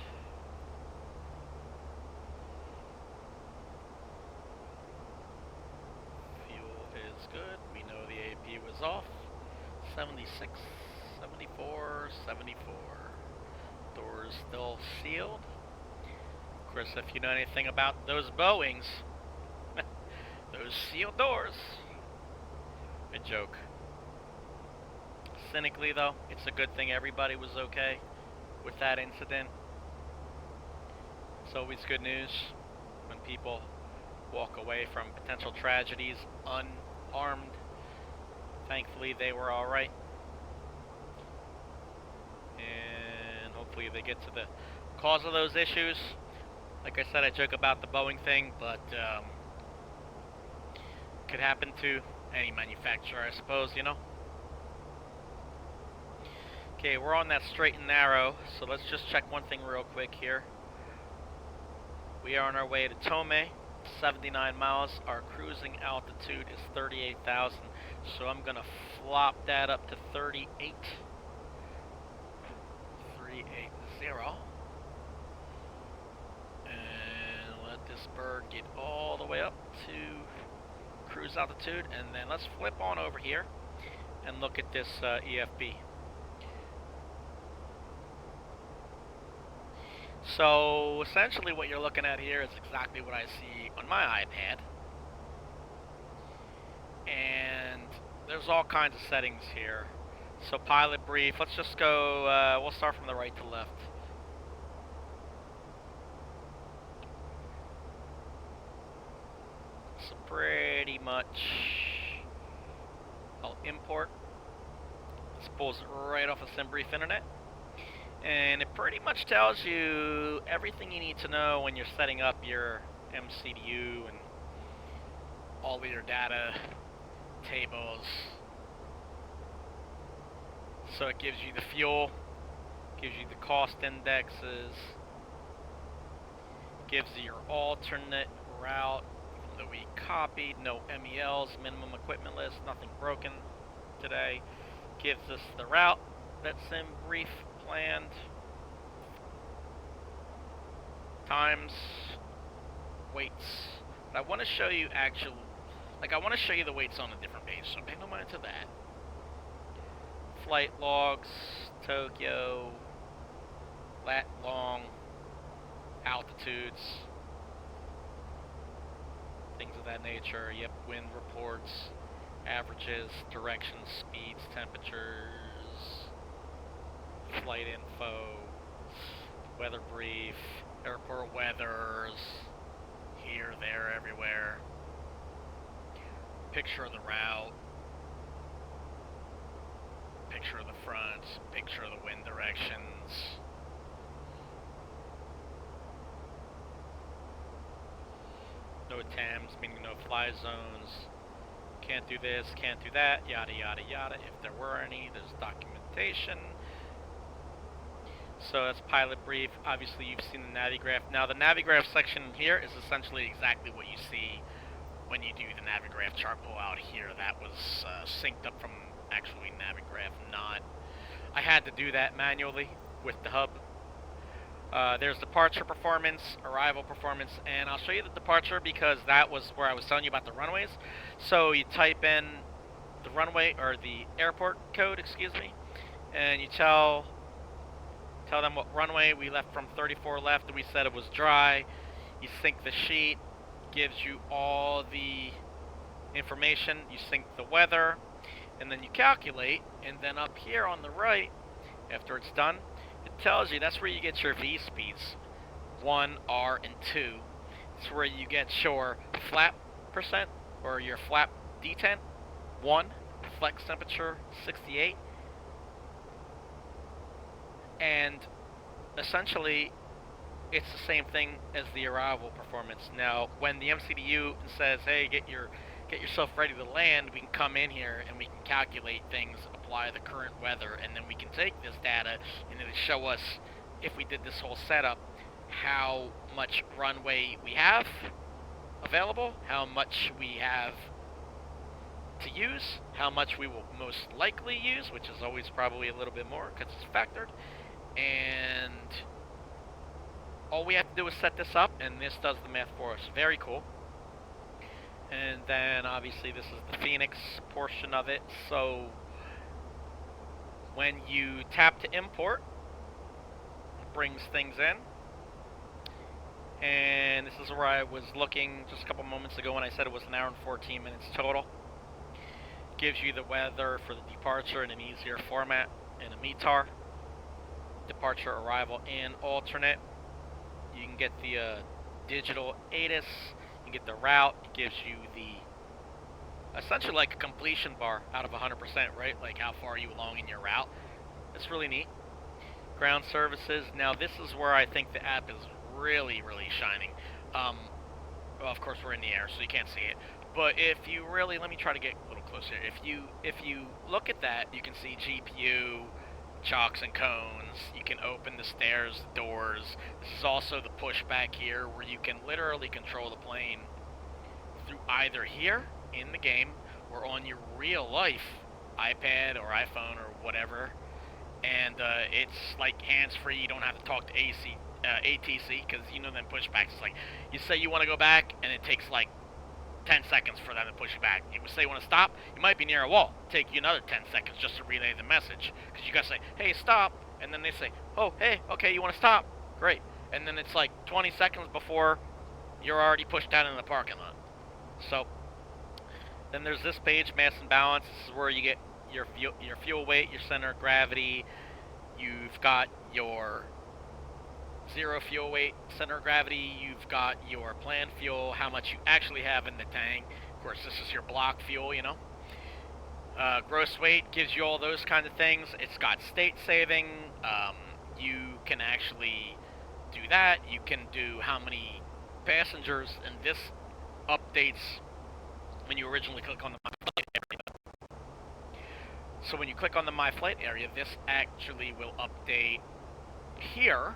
Fuel is good. We know the AP was off. 76, 74, 74. Doors still sealed. Of course, if you know anything about those Boeings, those sealed doors. A joke. Cynically, though, it's a good thing everybody was okay with that incident. It's always good news when people walk away from potential tragedies unharmed. Thankfully, they were alright. And hopefully they get to the cause of those issues. Like I said, I joke about the Boeing thing, but could happen to any manufacturer, I suppose, you know. Okay, we're on that straight and narrow, so let's just check one thing real quick here. We are on our way to Tome, 79 miles. Our cruising altitude is 38,000, so I'm going to flop that up to 38. 380. And let this bird get all the way up to cruise altitude, and then let's flip on over here and look at this EFB. So essentially what you're looking at here is exactly what I see on my iPad. And there's all kinds of settings here. So pilot brief, let's just go, we'll start from the right to left. So pretty much, I'll import. This pulls it right off of Simbrief Internet. And it pretty much tells you everything you need to know when you're setting up your MCDU and all of your data tables. So it gives you the fuel, gives you the cost indexes, gives you your alternate route that we copied, no MELs, minimum equipment list, nothing broken today. Gives us the route that Simbrief planned, times, weights. But I want to show you actual, I want to show you the weights on a different page, so pay no mind to that. Flight logs, Tokyo, lat long, altitudes, things of that nature. Yep, wind reports, averages, directions, speeds, temperatures, flight info, weather brief, airport weathers, here, there, everywhere, picture of the route, picture of the front, picture of the wind directions. No TAMs, meaning no fly zones. Can't do this, can't do that, yada yada yada. If there were any, there's documentation. So that's pilot brief. Obviously you've seen the NAVIGRAPH. Now the NAVIGRAPH section here is essentially exactly what you see when you do the NAVIGRAPH chart pull out here. That was synced up from actually NAVIGRAPH, not. I had to do that manually with the hub. There's departure performance, arrival performance, and I'll show you the departure because that was where I was telling you about the runways. So you type in the runway, or the airport code, excuse me, and you tell them what runway we left from 34 left, and we said it was dry. You sync the sheet, gives you all the information, you sync the weather, and then you calculate, and then up here on the right, after it's done, it tells you that's where you get your V speeds, 1, R, and 2. It's where you get your flap percent, or your flap detent, 1, flex temperature, 68, and essentially it's the same thing as the arrival performance. Now, when the MCDU says, hey, get yourself ready to land, we can come in here and we can calculate things, apply the current weather, and then we can take this data and it'll show us, if we did this whole setup, how much runway we have available, how much we have to use, how much we will most likely use, which is always probably a little bit more because it's factored, and all we have to do is set this up, and this does the math for us. Very cool. And then obviously this is the Fenix portion of it. So when you tap to import, it brings things in. And this is where I was looking just a couple moments ago when I said it was an hour and 14 minutes total. Gives you the weather for the departure in an easier format in a METAR. Departure, arrival, and alternate. You can get the digital ATIS. You get the route. It gives you the essentially like a completion bar out of 100%, right? Like how far are you along in your route. It's really neat. Ground services. Now this is where I think the app is really, really shining. Well, of course we're in the air, so you can't see it. But if you really, let me try to get a little closer. If you look at that, you can see GPU, chocks and cones. You can open the stairs, the doors. This is also the pushback here, where you can literally control the plane through either here in the game or on your real life iPad or iPhone or whatever. And it's like hands-free. You don't have to talk to ATC, because you know them pushbacks. It's like you say you want to go back, and it takes like 10 seconds for them to push you back. You say you want to stop, you might be near a wall. Take you another 10 seconds just to relay the message. Because you got to say, hey, stop. And then they say, oh, hey, okay, you want to stop? Great. And then it's like 20 seconds before you're already pushed out in the parking lot. So, then there's this page, mass and balance. This is where you get your fuel weight, your center of gravity. You've got your zero fuel weight, center of gravity. You've got your planned fuel, how much you actually have in the tank. Of course, this is your block fuel, you know. Gross weight gives you all those kind of things. It's got state saving. You can actually do that. You can do how many passengers, and this updates when you originally click on the My Flight area. So when you click on the My Flight area, this actually will update here.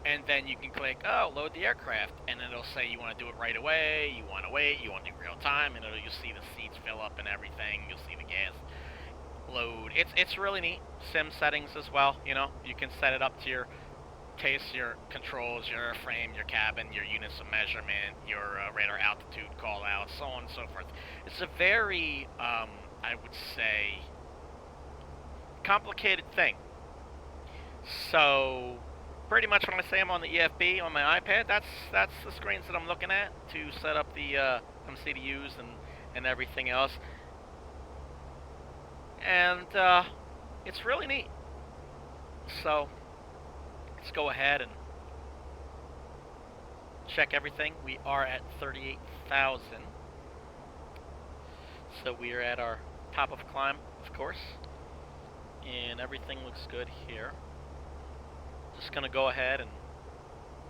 And then you can click, oh, load the aircraft, and it'll say you want to do it right away, you want to wait, you want to do real time, and you'll see the seats fill up and everything. You'll see the gas load. It's really neat. Sim settings as well. You know, you can set it up to your taste, your controls, your airframe, your cabin, your units of measurement, your radar altitude call out, so on and so forth. It's a very, I would say, complicated thing. So pretty much when I say I'm on the EFB on my iPad, that's the screens that I'm looking at to set up the MCDUs and everything else. And it's really neat. So let's go ahead and check everything. We are at 38,000. So we are at our top of climb, of course. And everything looks good here. Just going to go ahead and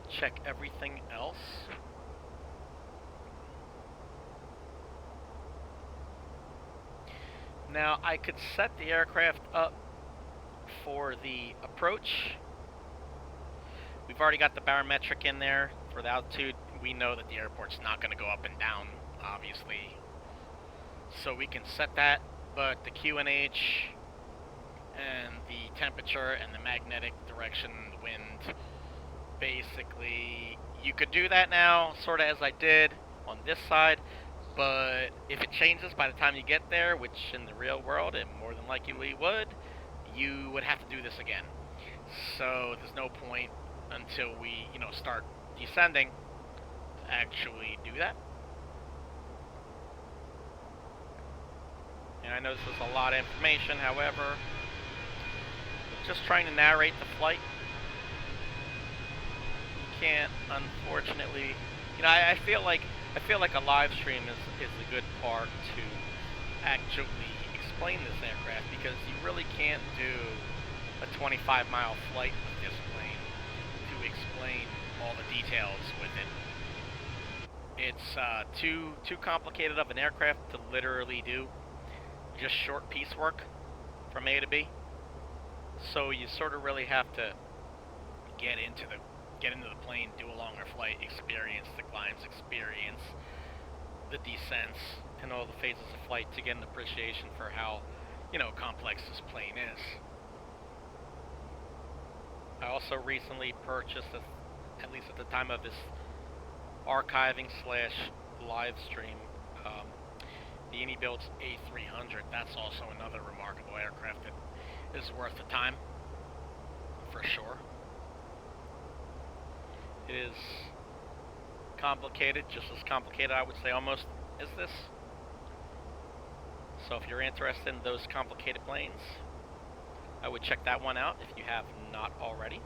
check everything else. Now I could set the aircraft up for the approach. We've already got the barometric in there for the altitude. We know that the airport's not going to go up and down, obviously. So we can set that, but the QNH and the temperature and the magnetic direction, the wind, basically, you could do that now, sort of as I did on this side, but if it changes by the time you get there, which in the real world it more than likely would, you would have to do this again. So there's no point until we, start descending to actually do that. And I know this is a lot of information, however, just trying to narrate the flight. You can't, unfortunately, I feel like a live stream is a good part to actually explain this aircraft, because you really can't do a 25-mile flight with this plane to explain all the details with it. It's too complicated of an aircraft to literally do just short piecework from A to B. So you sort of really have to get into the plane, do a longer flight, experience the climbs, experience the descents, and all the phases of flight to get an appreciation for how, complex this plane is. I also recently purchased, at least at the time of this archiving / live stream, the Unibuilt's A300. That's also another remarkable aircraft that is worth the time, for sure. It is complicated, just as complicated, I would say, almost, as this. So if you're interested in those complicated planes, I would check that one out if you have not already.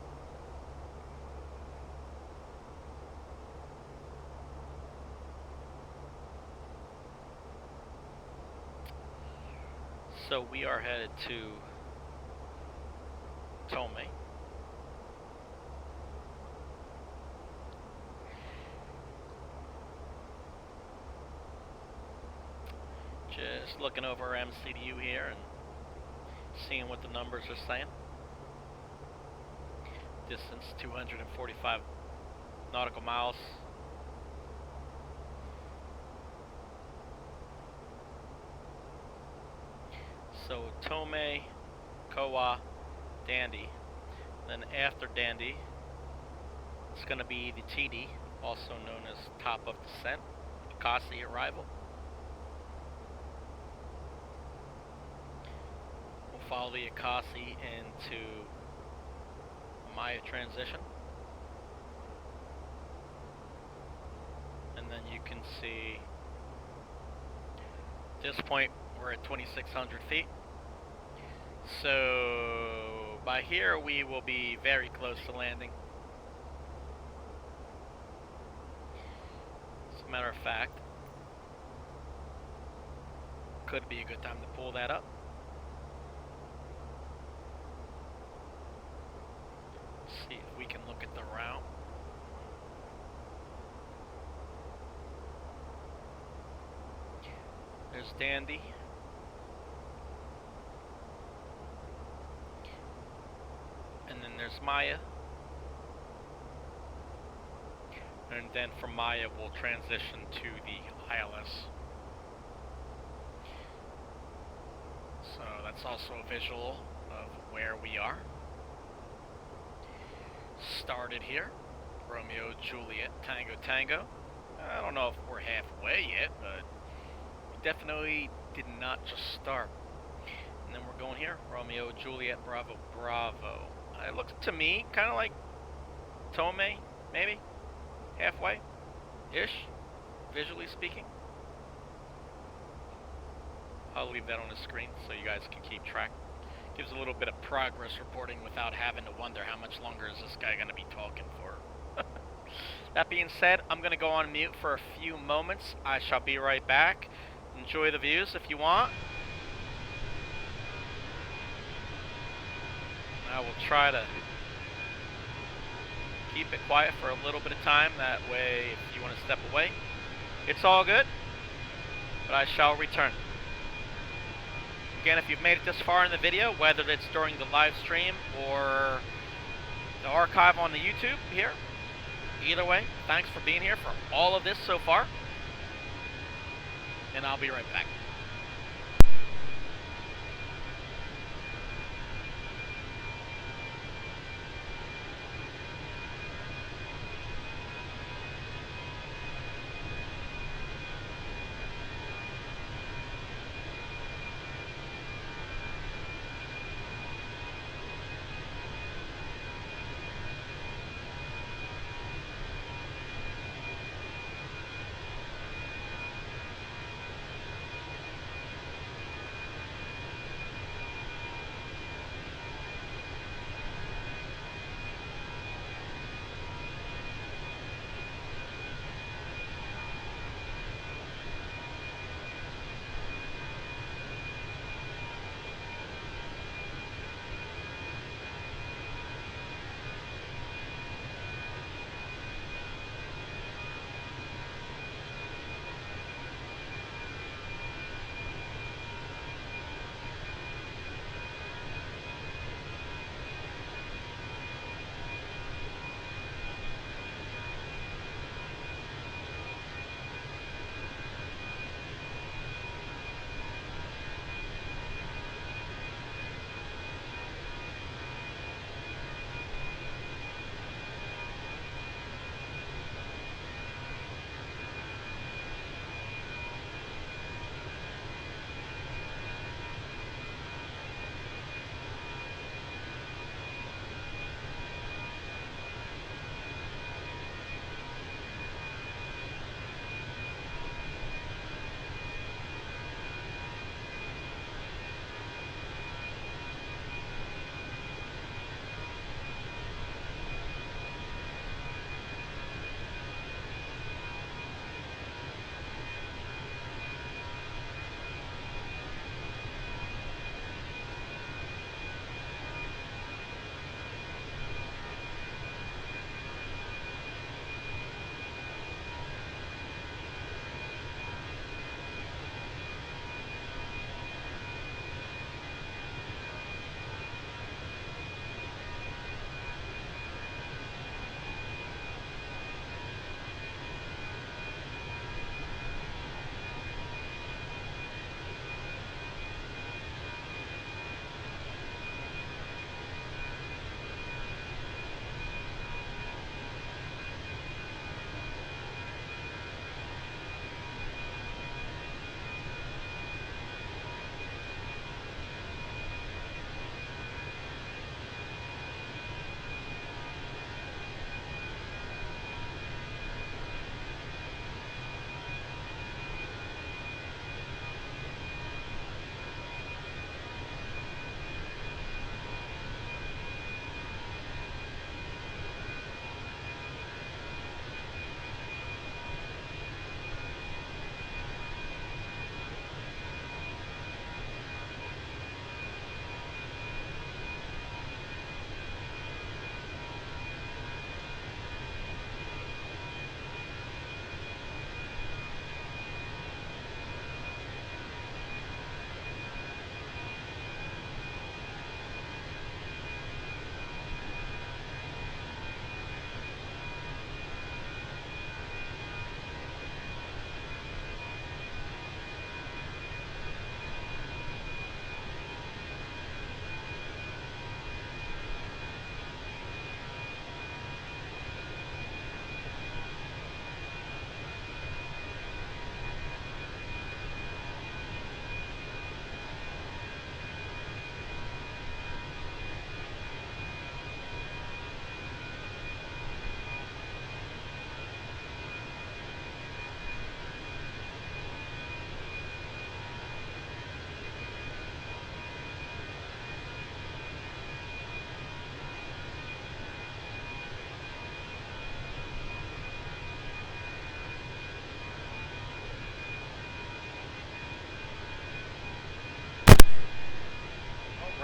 So we are headed to Tomei. Just looking over our MCDU here and seeing what the numbers are saying. Distance 245 nautical miles. So Tomei, Kowa, Dandi. Then after Dandi, it's going to be the TD, also known as top of descent, Akasi arrival. We'll follow the Akasi into Maya transition. And then you can see, at this point, we're at 2,600 feet. So by here we will be very close to landing. As a matter of fact, could be a good time to pull that up. See if we can look at the route. There's Dandi. And then there's Maya. And then from Maya we'll transition to the ILS. So that's also a visual of where we are. Started here. Romeo, Juliet, Tango, Tango. I don't know if we're halfway yet, but we definitely did not just start. And then we're going here. Romeo, Juliet, Bravo, Bravo. It looks to me kind of like Tomei, maybe halfway-ish, visually speaking. I'll leave that on the screen so you guys can keep track. Gives a little bit of progress reporting without having to wonder how much longer is this guy going to be talking for. That being said, I'm going to go on mute for a few moments. I shall be right back. Enjoy the views if you want. I will try to keep it quiet for a little bit of time. That way, if you want to step away, it's all good. But I shall return. Again, if you've made it this far in the video, whether it's during the live stream or the archive on the YouTube here, either way, thanks for being here for all of this so far. And I'll be right back.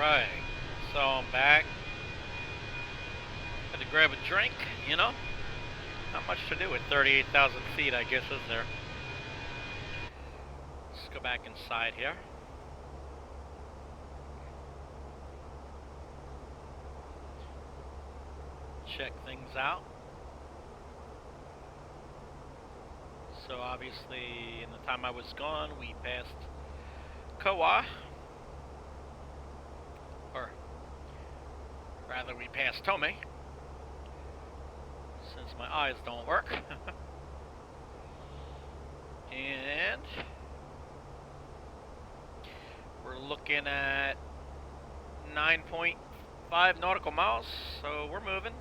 Right. So I'm back. Had to grab a drink, you know? Not much to do at 38,000 feet, I guess, is there? Let's go back inside here. Check things out. So obviously, in the time I was gone, we passed Kowa. Or rather, we passed Tome. Since my eyes don't work. And we're looking at 9.5 nautical miles, so we're moving.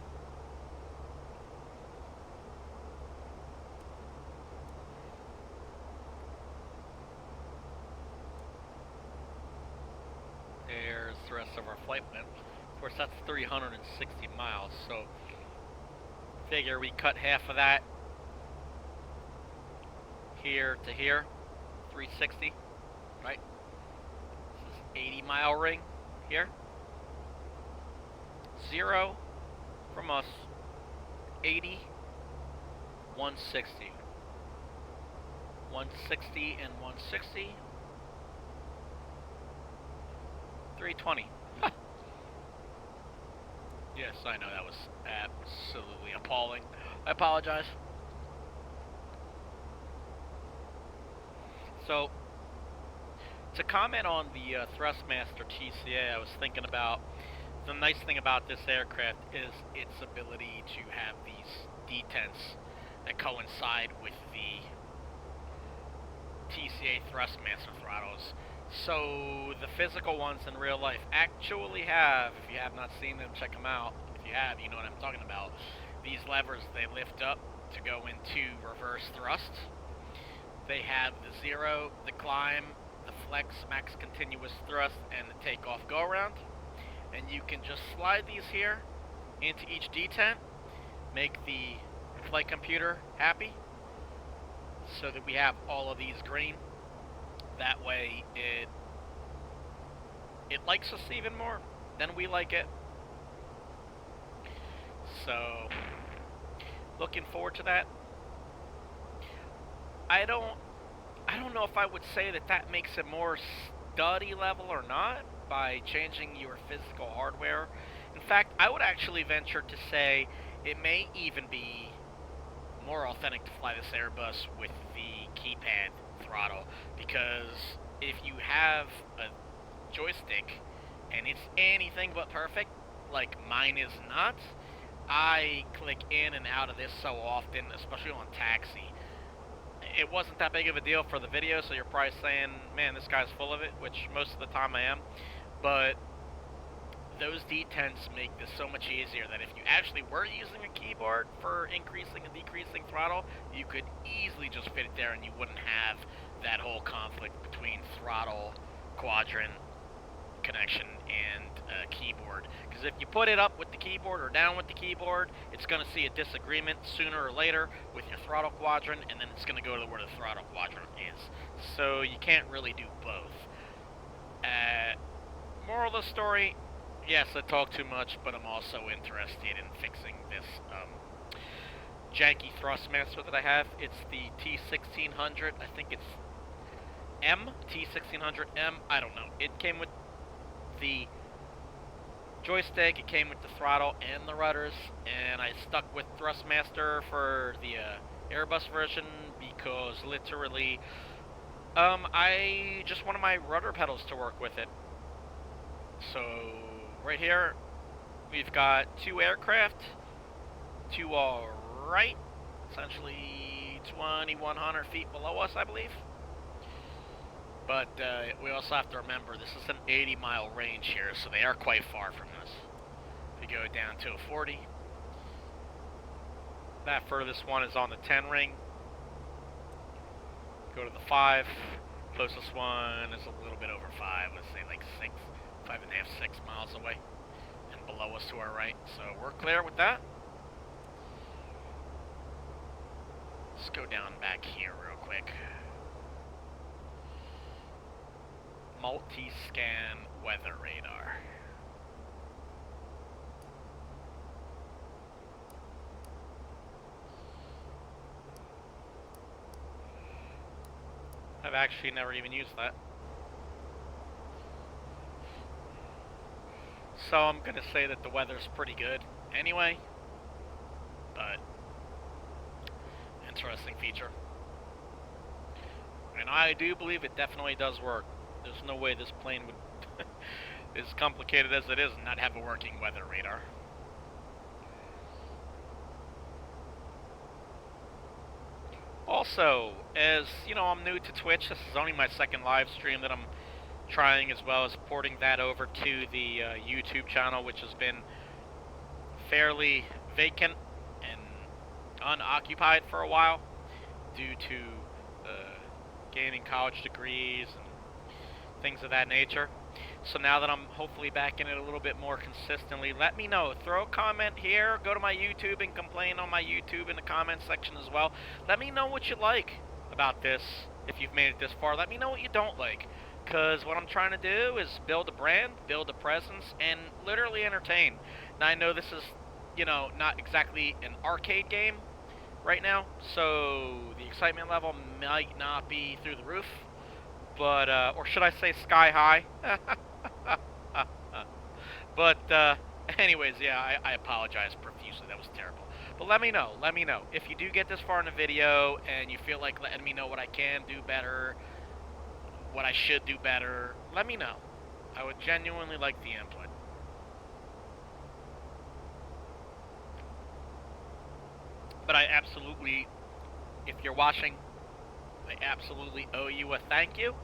There's the rest of our flight plan. Of course, that's 360 miles, so figure we cut half of that here to here, 360, right? This is 80-mile ring here. 0 from us, 80, 160. 160 and 160. 320. Yes, I know that was absolutely appalling. I apologize. So, to comment on the Thrustmaster TCA, I was thinking about the nice thing about this aircraft is its ability to have these detents that coincide with the TCA Thrustmaster throttles. So the physical ones in real life actually have, if you have not seen them, check them out. If you have, you know what I'm talking about. These levers, they lift up to go into reverse thrust. They have the zero, the climb, the flex, max continuous thrust, and the takeoff go around. And you can just slide these here into each detent, make the flight computer happy, so that we have all of these green. That way it likes us even more than we like it. So looking forward to that. I don't know if I would say that makes it more study level or not by changing your physical hardware. In fact, I would actually venture to say it may even be more authentic to fly this Airbus with the keypad throttle, because if you have a joystick and it's anything but perfect, like mine is not, I click in and out of this so often, especially on taxi. It wasn't that big of a deal for the video, so you're probably saying, man, this guy's full of it, which most of the time I am, but those detents make this so much easier that if you actually were using a keyboard for increasing and decreasing throttle, you could easily just fit it there and you wouldn't have that whole conflict between throttle, quadrant, connection, and keyboard. Because if you put it up with the keyboard or down with the keyboard, it's going to see a disagreement sooner or later with your throttle quadrant, and then it's going to go to where the throttle quadrant is. So you can't really do both. Moral of the story, yes, I talk too much, but I'm also interested in fixing this janky Thrustmaster that I have. It's the T1600. I think it's T1600M. I don't know. It came with the joystick, it came with the throttle and the rudders, and I stuck with Thrustmaster for the Airbus version because literally I just wanted my rudder pedals to work with it. So right here we've got two aircraft to our right, essentially 2,100 feet below us, I believe. But we also have to remember this is an 80-mile range here, so they are quite far from us. If we go down to a 40, that furthest one is on the 10 ring. Go to the 5, closest one is a little bit over 5, let's say like 5.5, 6 miles away, and below us to our right. So we're clear with that. Let's go down back here real quick. I'm multi-scan weather radar. I've actually never even used that. So I'm gonna say that the weather's pretty good anyway, but interesting feature. And I do believe it definitely does work. There's no way this plane would, as complicated as it is, not have a working weather radar. Also, as you know, I'm new to Twitch. This is only my second live stream that I'm trying, as well as porting that over to the YouTube channel, which has been fairly vacant and unoccupied for a while due to gaining college degrees and things of that nature. So now that I'm hopefully back in it a little bit more consistently, let me know. Throw a comment here, go to my YouTube and complain on my YouTube in the comment section as well. Let me know what you like about this. If you've made it this far, let me know what you don't like. Because what I'm trying to do is build a brand, build a presence, and literally entertain. Now I know this is, you know, not exactly an arcade game right now, so the excitement level might not be through the roof, but, or should I say sky high? But, anyways, yeah, I apologize profusely, that was terrible. But let me know, if you do get this far in the video, and you feel like letting me know what I can do better, what I should do better, let me know. I would genuinely like the input. But I absolutely, if you're watching, I absolutely owe you a thank you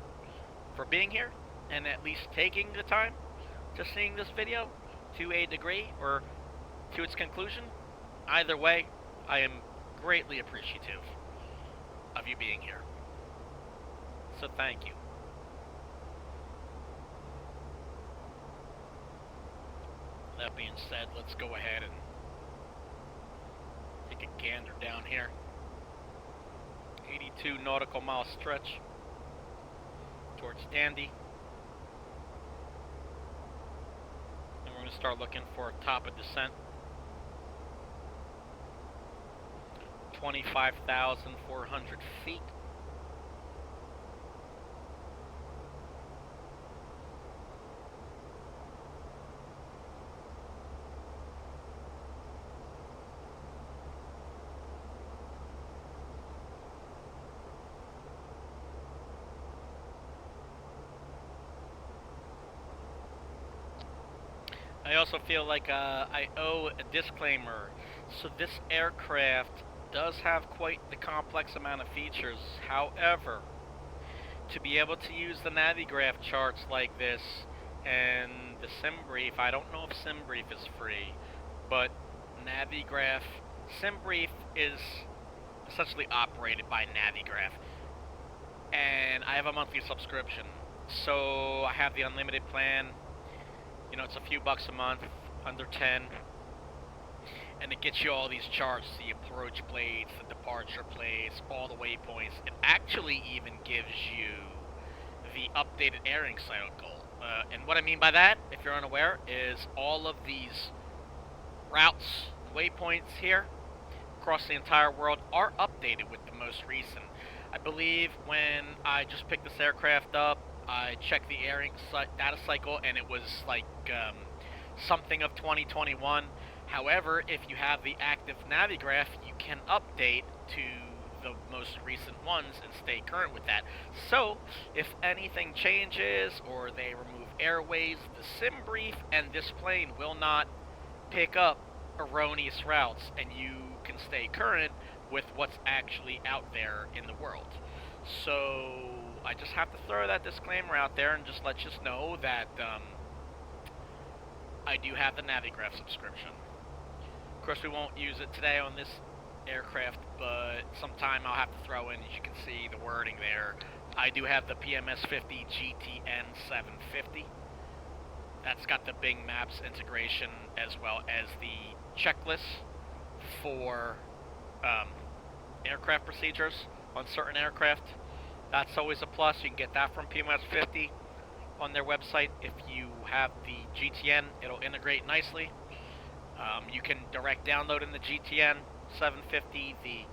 for being here and at least taking the time to seeing this video to a degree or to its conclusion. Either way, I am greatly appreciative of you being here. So thank you. That being said, let's go ahead and take a gander down here. 82 nautical mile stretch towards Dandy. And we're going to start looking for a top of descent. 25,400 feet. I also feel like I owe a disclaimer. So this aircraft does have quite the complex amount of features. However, to be able to use the NAVIGRAPH charts like this and the Simbrief, I don't know if Simbrief is free, but NAVIGRAPH, Simbrief is essentially operated by NAVIGRAPH. And I have a monthly subscription. So I have the unlimited plan. You know, it's a few bucks a month, under 10, and it gets you all these charts, the approach plates, the departure plates, all the waypoints. It actually even gives you the updated airing cycle. And what I mean by that, if you're unaware, is all of these routes, waypoints here, across the entire world, are updated with the most recent. I believe when I just picked this aircraft up, I checked the airing data cycle, and it was like something of 2021. However, if you have the active NAVIGRAPH, you can update to the most recent ones and stay current with that. So, if anything changes or they remove airways, the Simbrief and this plane will not pick up erroneous routes, and you can stay current with what's actually out there in the world. So I just have to throw that disclaimer out there and just let you know that I do have the NAVIGRAPH subscription. Of course, we won't use it today on this aircraft, but sometime I'll have to throw in, as you can see, the wording there. I do have the PMS-50 GTN 750. That's got the Bing Maps integration as well as the checklist for aircraft procedures on certain aircraft. That's always a plus. You can get that from PMS-50. on their website. If you have the GTN, it'll integrate nicely. You can direct download in the GTN 750 the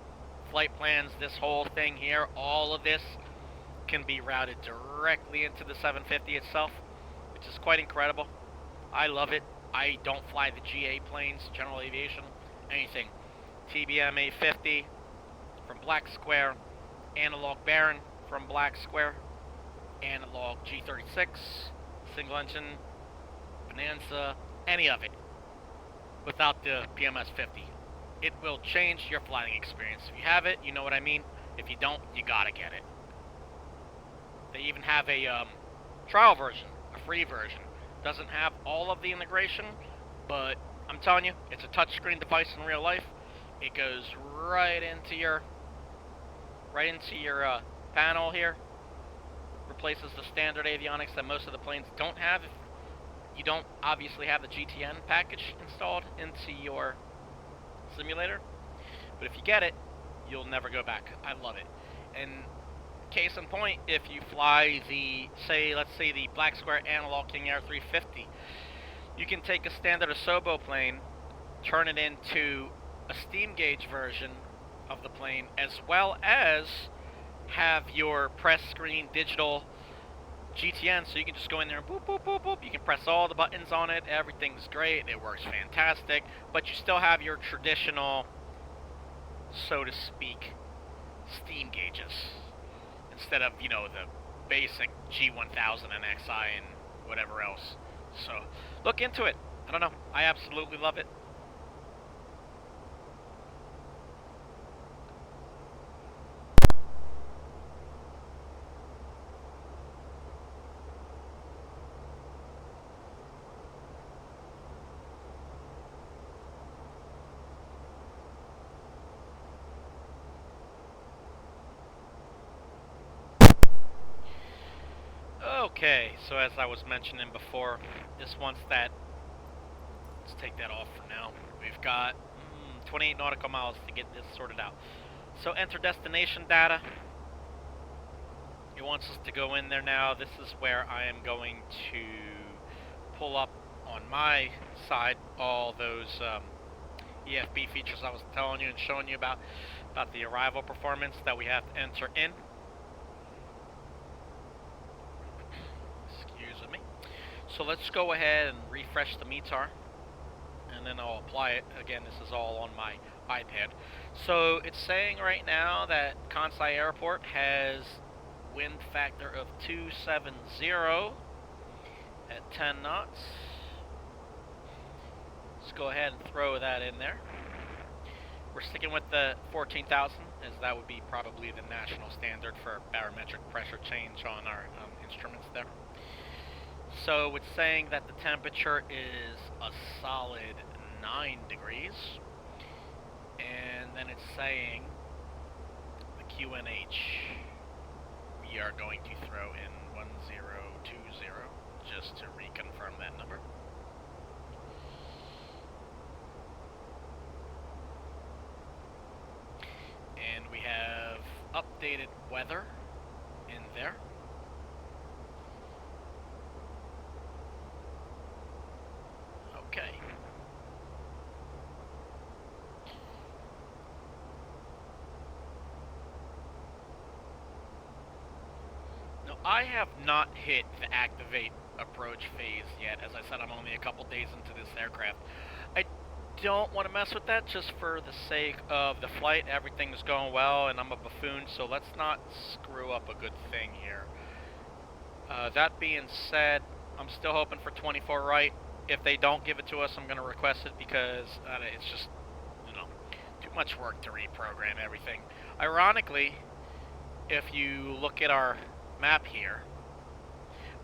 flight plans, this whole thing here, all of this can be routed directly into the 750 itself, which is quite incredible. I love it. I don't fly the GA planes, general aviation, anything. TBM 850 from Black Square, analog Baron from Black Square, analog G36, single engine, Bonanza, any of it, without the PMS 50. It will change your flying experience. If you have it, you know what I mean. If you don't, you gotta get it. They even have a trial version, a free version. Doesn't have all of the integration, but I'm telling you, it's a touchscreen device in real life. It goes right into your panel here. Replaces the standard avionics that most of the planes don't have. If you don't obviously have the GTN package installed into your simulator, but if you get it, you'll never go back. I love it. And case in point, if you fly the, let's say the Black Square Analog King Air 350, you can take a standard Asobo plane, turn it into a steam gauge version of the plane, as well as have your press screen digital GTN, so you can just go in there and boop, boop, boop, boop. You can press all the buttons on it. Everything's great. It works fantastic. But you still have your traditional, so to speak, steam gauges. Instead of, you know, the basic G1000 and XI and whatever else. So, look into it. I don't know. I absolutely love it. Okay, so as I was mentioning before, this wants that, let's take that off for now. We've got 28 nautical miles to get this sorted out. So enter destination data. It wants us to go in there now. This is where I am going to pull up on my side all those EFB features I was telling you and showing you about the arrival performance that we have to enter in. So let's go ahead and refresh the METAR, and then I'll apply it. Again, this is all on my iPad. So it's saying right now that Kansai Airport has wind factor of 270 at 10 knots. Let's go ahead and throw that in there. We're sticking with the 14,000, as that would be probably the national standard for barometric pressure change on our instruments there. So it's saying that the temperature is a solid 9 degrees. And then it's saying the QNH. We are going to throw in 1020 just to reconfirm that number. And we have updated weather in there. Okay. Now, I have not hit the activate approach phase yet. As I said, I'm only a couple days into this aircraft. I don't want to mess with that just for the sake of the flight. Everything's going well, and I'm a buffoon, so let's not screw up a good thing here. That being said, I'm still hoping for 24 right. If they don't give it to us, I'm going to request it because it's just, you know, too much work to reprogram everything. Ironically, if you look at our map here,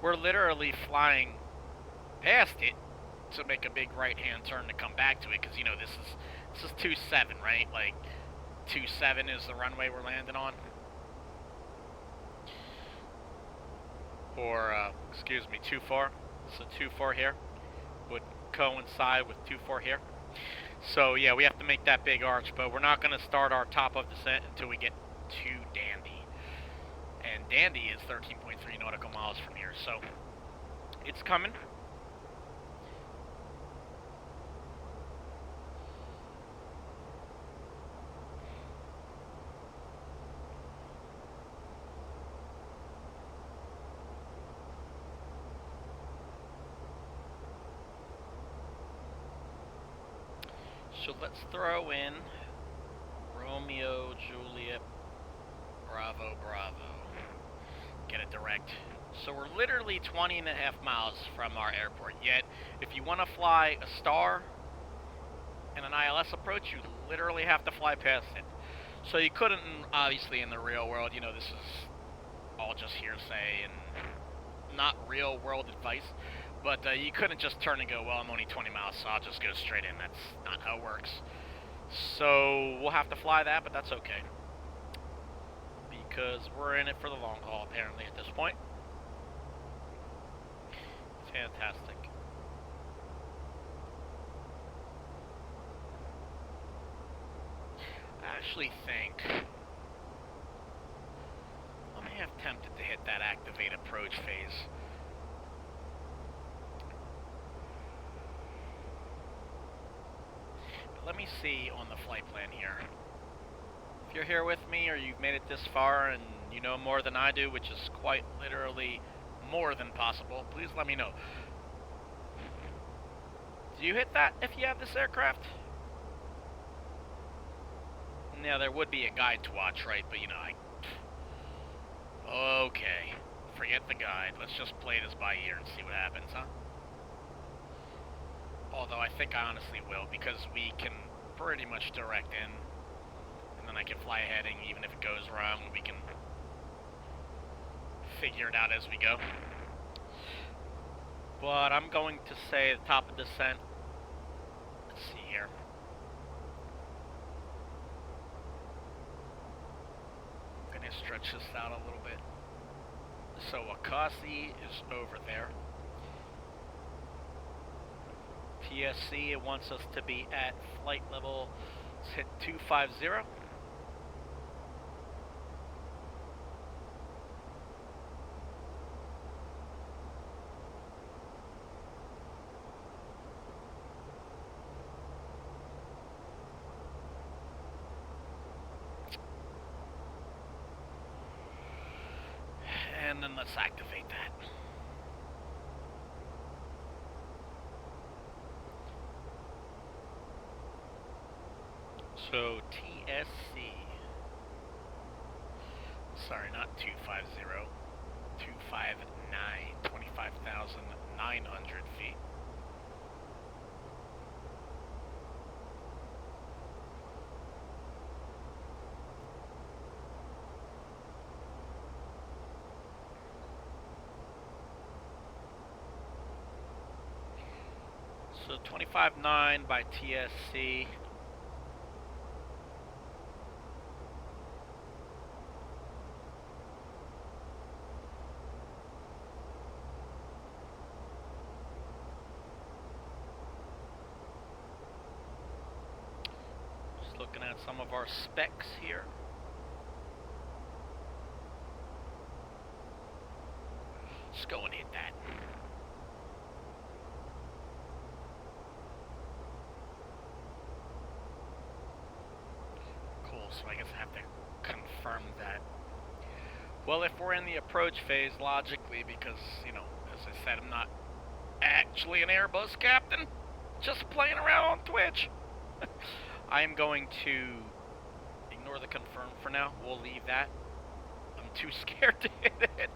we're literally flying past it to make a big right-hand turn to come back to it, because, you know, this is 27, right? Like, 27 is the runway we're landing on. Or, excuse me, 24. So 24 here would coincide with 24 here. So yeah, we have to make that big arch, but we're not going to start our top of descent until we get to Dandy. And Dandy is 13.3 nautical miles from here, so It's coming. So let's throw in Romeo, Juliet, Bravo, Bravo. Get it direct. So we're literally 20 and a half miles from our airport. Yet, if you want to fly a Star and an ILS approach, you literally have to fly past it. So you couldn't, obviously, in the real world, you know, this is all just hearsay and not real world advice. But you couldn't just turn and go, well, I'm only 20 miles, so I'll just go straight in. That's not how it works. So we'll have to fly that, but that's okay. Because we're in it for the long haul, apparently, at this point. Fantastic. I actually think I'm half tempted to hit that activate approach phase. But let me see on the flight plan here. If you're here with me or you've made it this far and you know more than I do, which is quite literally more than possible, please let me know. Do you hit that if you have this aircraft? Now, there would be a guide to watch, right? But, you know, okay. Forget the guide. Let's just play this by ear and see what happens, huh? Although I think I honestly will, because we can pretty much direct in. And then I can fly a heading, even if it goes wrong, we can figure it out as we go. But I'm going to say the top of descent. Let's see here. I'm going to stretch this out a little bit. So Akasi is over there. TSC, it wants us to be at flight level, let's hit 250. And then let's activate that. So TSC, sorry, not 250, 259, 25,900 feet. So 25.9 by TSC. Just looking at some of our specs here. Let's go and hit that. So I guess I have to confirm that. Well, if we're in the approach phase, logically, because, you know, as I said, I'm not actually an Airbus captain, just playing around on Twitch. I am going to ignore the confirm for now. We'll leave that. I'm too scared to hit it.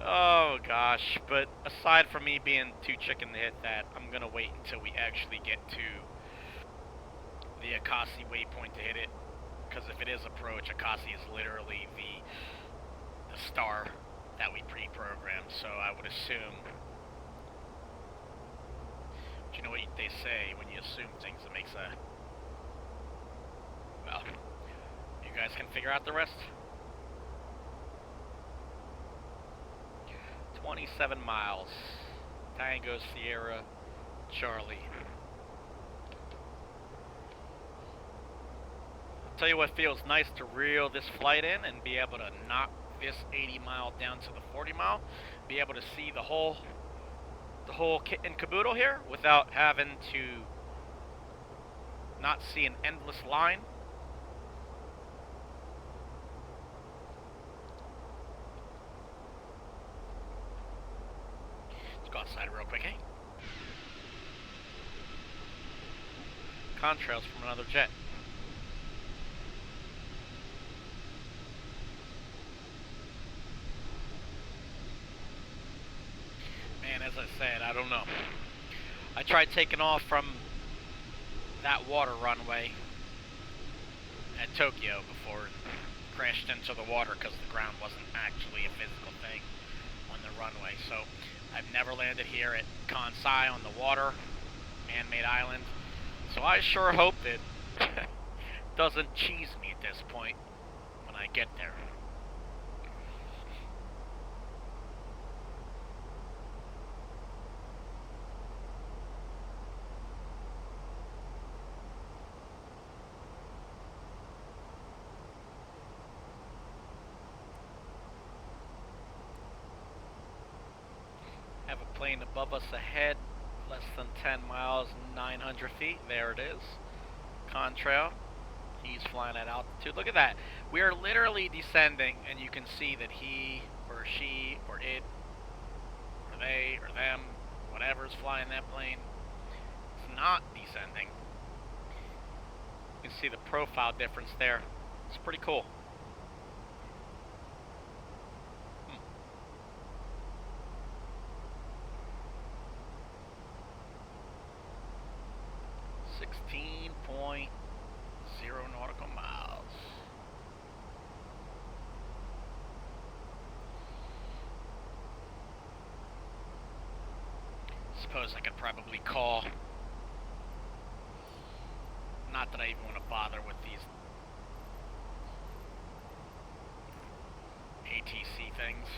Oh, gosh. But aside from me being too chicken to hit that, I'm going to wait until we actually get to the Akasi waypoint to hit it. Because if it is approach, Akasi is literally the star that we pre-programmed. So I would assume, but you know what they say, when you assume things, it makes a, well, you guys can figure out the rest. 27 miles, Tango Sierra Charlie. Tell you what feels nice to reel this flight in and be able to knock this 80 mile down to the 40 mile, be able to see the whole the whole kit and caboodle here without having to not see an endless line. Let's go outside real quick, hey? Contrails from another jet. Man, as I said, I don't know. I tried taking off from that water runway at Tokyo before it crashed into the water because the ground wasn't actually a physical thing on the runway. So I've never landed here at Kansai on the water, man-made island. So I sure hope it doesn't cheese me at this point when I get there. Have a plane above us ahead, less than 10 miles, 900 feet. There it is. Contrail. He's flying at altitude. Look at that. We are literally descending, and you can see that he or she or it or they or them, whatever's flying that plane, is not descending. You can see the profile difference there. It's pretty cool. 16.0 nautical miles. Suppose I could probably call. Not that I even want to bother with these ATC things.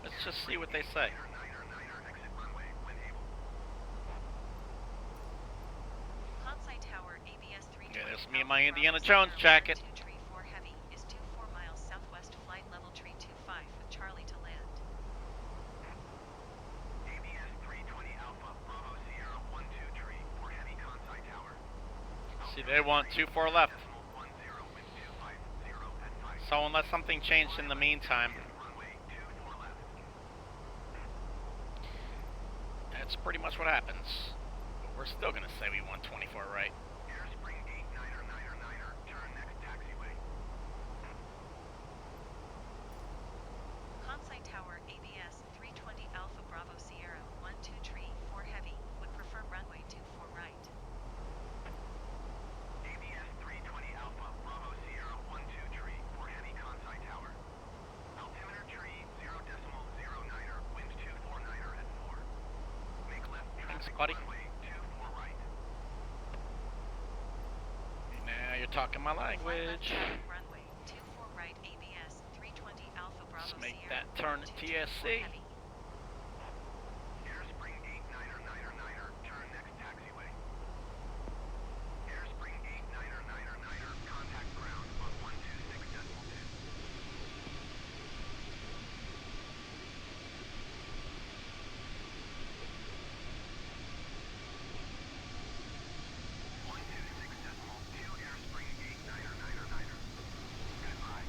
Let's just see what they say. Okay, there's me in my Indiana Jones jacket. See, they want 24 left. So unless something changed in the meantime, that's pretty much what happens. But we're still gonna say we want 24 right. Kansai Tower ABS 320 Alpha Bravo Sierra 12 tree 4 heavy would prefer runway 24 right. ABS 320 Alpha Bravo Sierra 12 tree 4 heavy Kansai Tower. Altimeter tree 0.09er, wind 249er at 4. Make left traffic runway 24 right. Now you're talking my language. Runway 24 right ABS 320 Alpha Bravo Let's make Sierra that turn to TSC. Airspring 8-9er, turn next taxiway. Airspring 8-9er, contact ground on 126.2. Airspring 8-9er. Goodbye.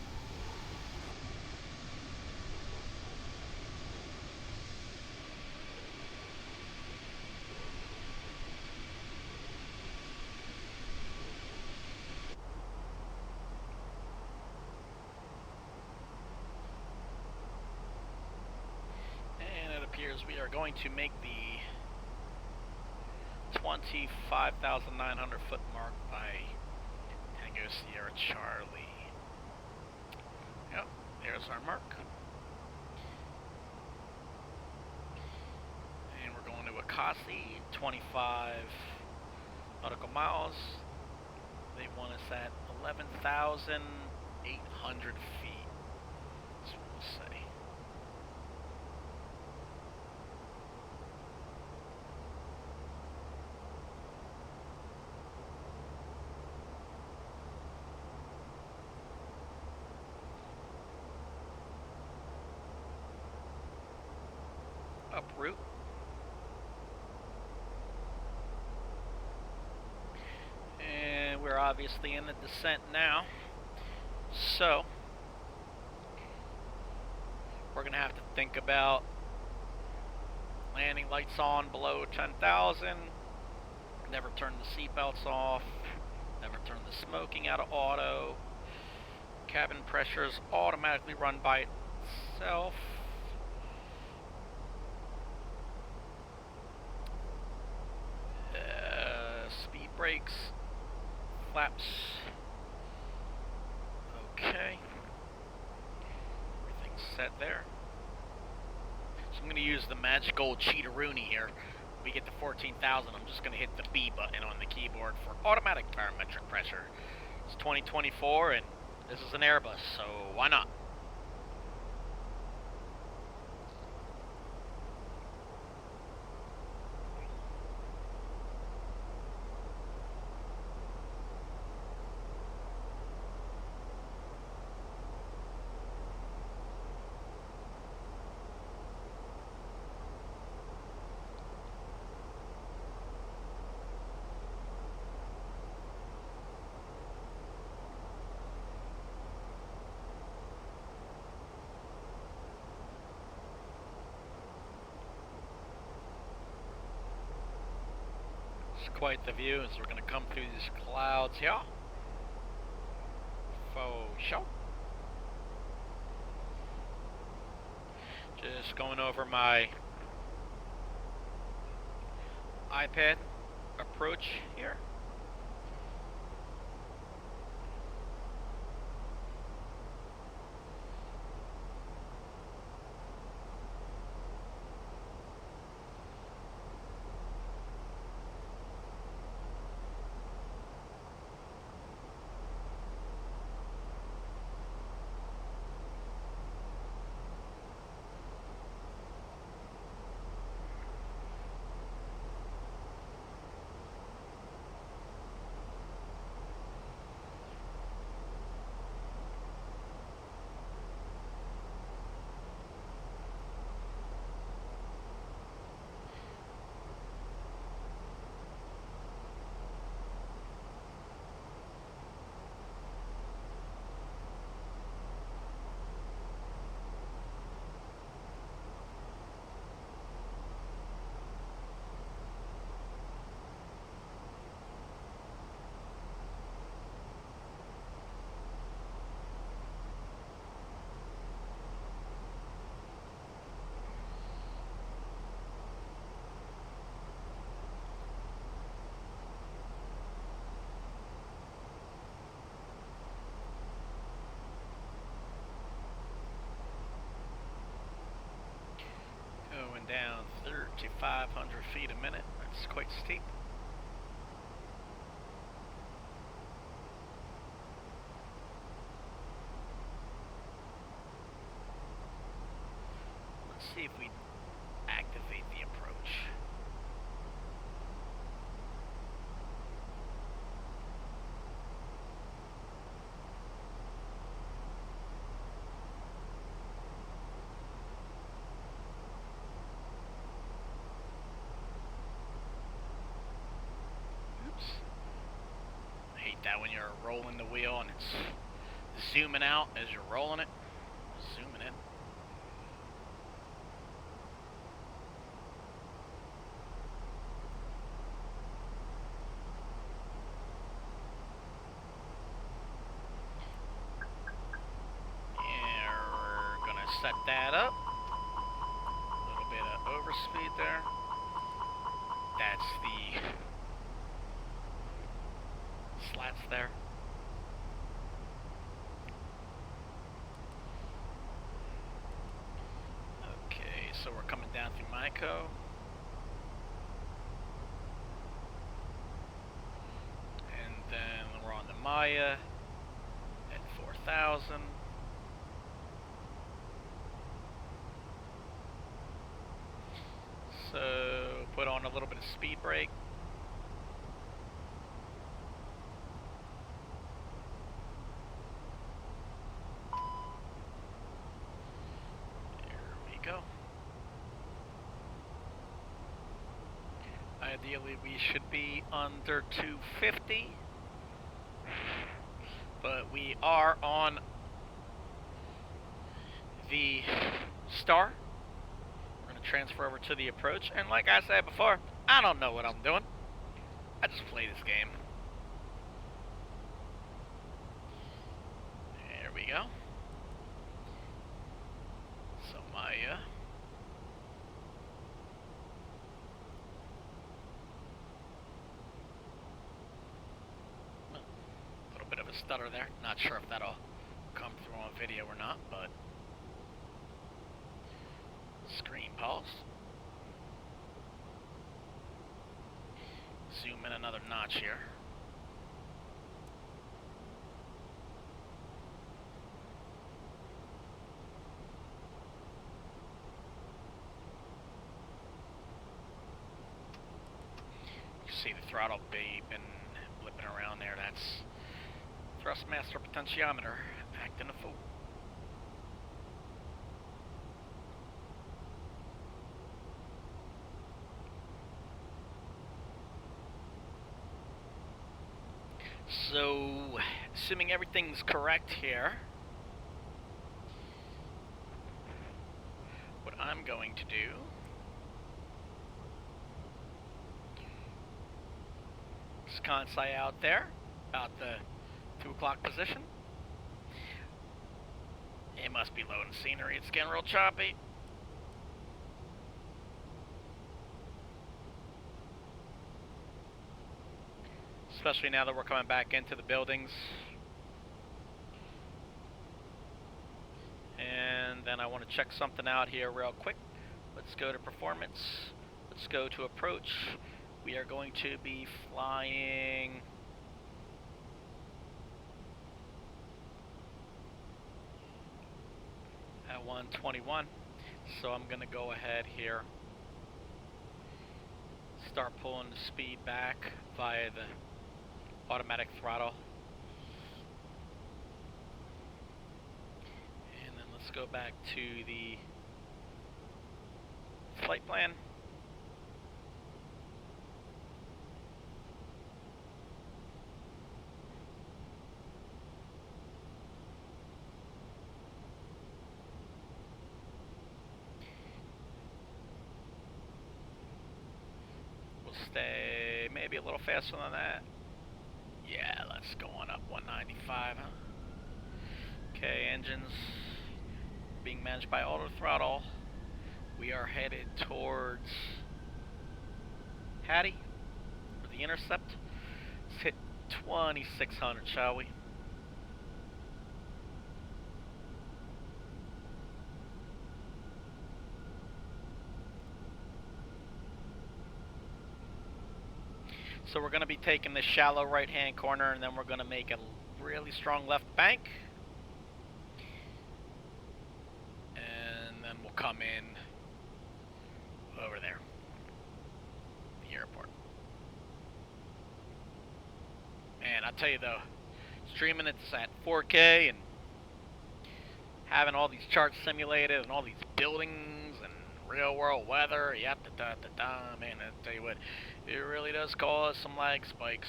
And it appears we are going to make the 25,900 foot mark by Tango Sierra Charlie. Yep, there's our mark. And we're going to Akasi, 25 nautical miles. They want us at 11,800 feet. That's what we'll say. uproot. And we're obviously in the descent now. So, we're going to have to think about landing lights on below 10,000. Never turn the seatbelts off. Never turn the smoking out of auto. Cabin pressures automatically run by itself. Speed brakes. Flaps. Okay. Everything's set there. So I'm going to use the magical cheateroonie here. When we get to 14,000, I'm just going to hit the B button on the keyboard for automatic barometric pressure. It's 2024 and this is an Airbus, so why not? It's quite the view as we're going to come through these clouds here. For sure. Just going over my iPad approach here. Going down 3,500 feet a minute. That's quite steep. Let's see if we activate the approach. I hate that when you're rolling the wheel and it's zooming out as you're rolling it. Zooming in. And we're gonna set that up. A little bit of overspeed there. That's the slats there. Okay, so we're coming down through Myco. And then we're on the Maya at 4,000. So put on a little bit of speed brake. There we go. Ideally, we should be under 250, but we are on the star. We're going to transfer over to the approach, and like I said before, I don't know what I'm doing. I just play this game. There we go. So my little bit of a stutter there. Not sure if that'll come through on video or not, but screen pause. Zoom in another notch here. You see the throttle beeping, blipping around there. That's thrustmaster potentiometer acting a fool. So, assuming everything's correct here, what I'm going to do is Kansai out there, about the 2 o'clock position. It must be loading scenery, it's getting real choppy. Especially now that we're coming back into the buildings. And then I want to check something out here real quick. Let's go to performance. Let's go to approach. We are going to be flying at 121. So I'm going to go ahead here. Start pulling the speed back via the automatic throttle. And then let's go back to the flight plan. We'll stay maybe a little faster than that. Yeah, let's go on up 195, huh? Okay, engines being managed by auto throttle. We are headed towards Hattie for the intercept. Let's hit 2600, shall we? So we're going to be taking this shallow right-hand corner, and then we're going to make a really strong left bank. And then we'll come in over there, the airport. Man, I'll tell you though, streaming it's at 4K and having all these charts simulated and all these buildings and real-world weather, man, I'll tell you what, it really does cause some lag spikes.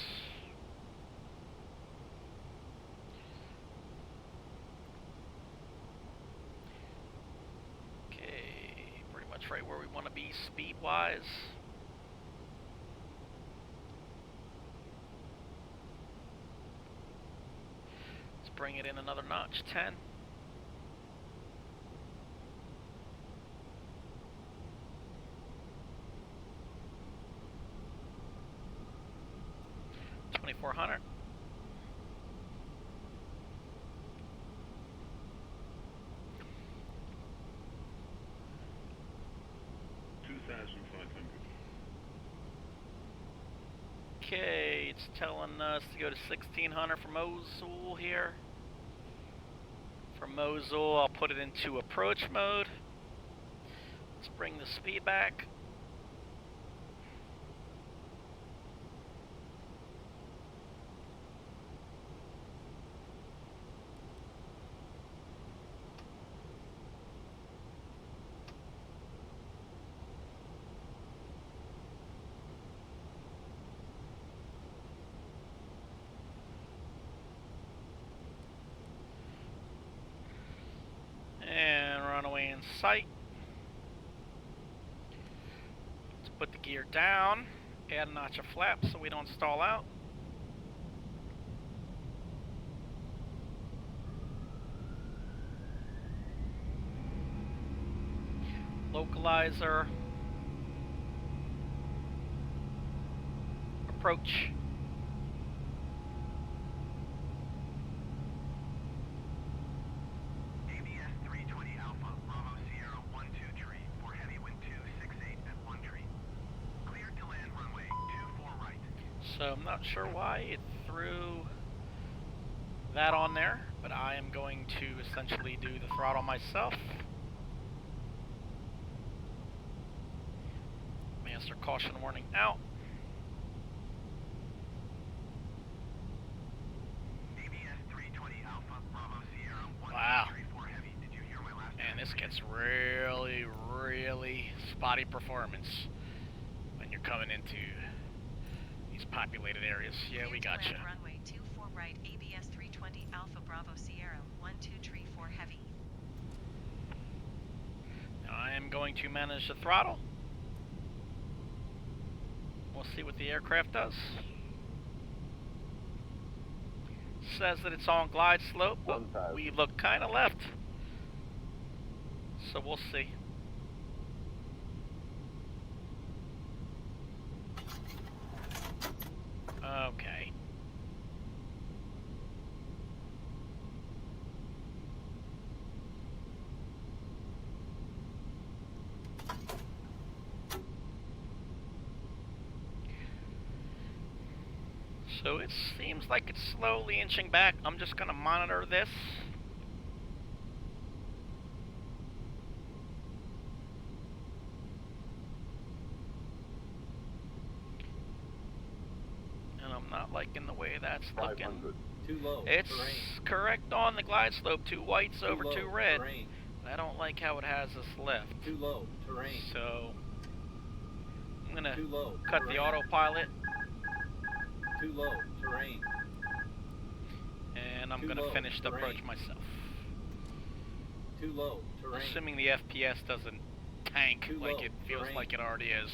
Okay, pretty much right where we want to be speed-wise. Let's bring it in another notch, 10. $2,400. Okay, it's telling us to go to 1600 for Mosul here. For Mosul, I'll put it into approach mode. Let's bring the speed back. sight. Let's put the gear down, add a notch of flap so we don't stall out. Localizer. Approach. ABS 320 Alpha, Bravo Sierra 12 tree, for heavy wind 268 at 1 tree. Cleared to land runway 24 right. So I'm not sure why it threw that on there, but I am going to essentially do the throttle myself. Master caution warning out. ABS 320 Alpha, Bravo Sierra 12 Wow. tree, for heavy. Did you hear my last Man, this transmission? gets really, really spotty performance when you're coming into these populated areas. Yeah, we Cleared to gotcha. land runway 24 right, ABS 320 Alpha Bravo Sierra 12 tree for heavy. Now I am going to manage the throttle. We'll see what the aircraft does. Says that it's on glide slope, but we look kind of left. So we'll see. Okay. So it seems like it's slowly inching back. I'm just going to monitor this. And I'm not liking the way that's looking. Too low. It's terrain. correct on the glide slope. 2 whites over Too 2 low, red. Terrain. I don't like how it has us left. Too low. Terrain. So I'm going to Too low. cut terrain. the autopilot. Too low. Terrain. And I'm Too going to low, finish the approach terrain. myself. Too low. Terrain. Assuming the FPS doesn't tank Too like low, it feels terrain. like it already is.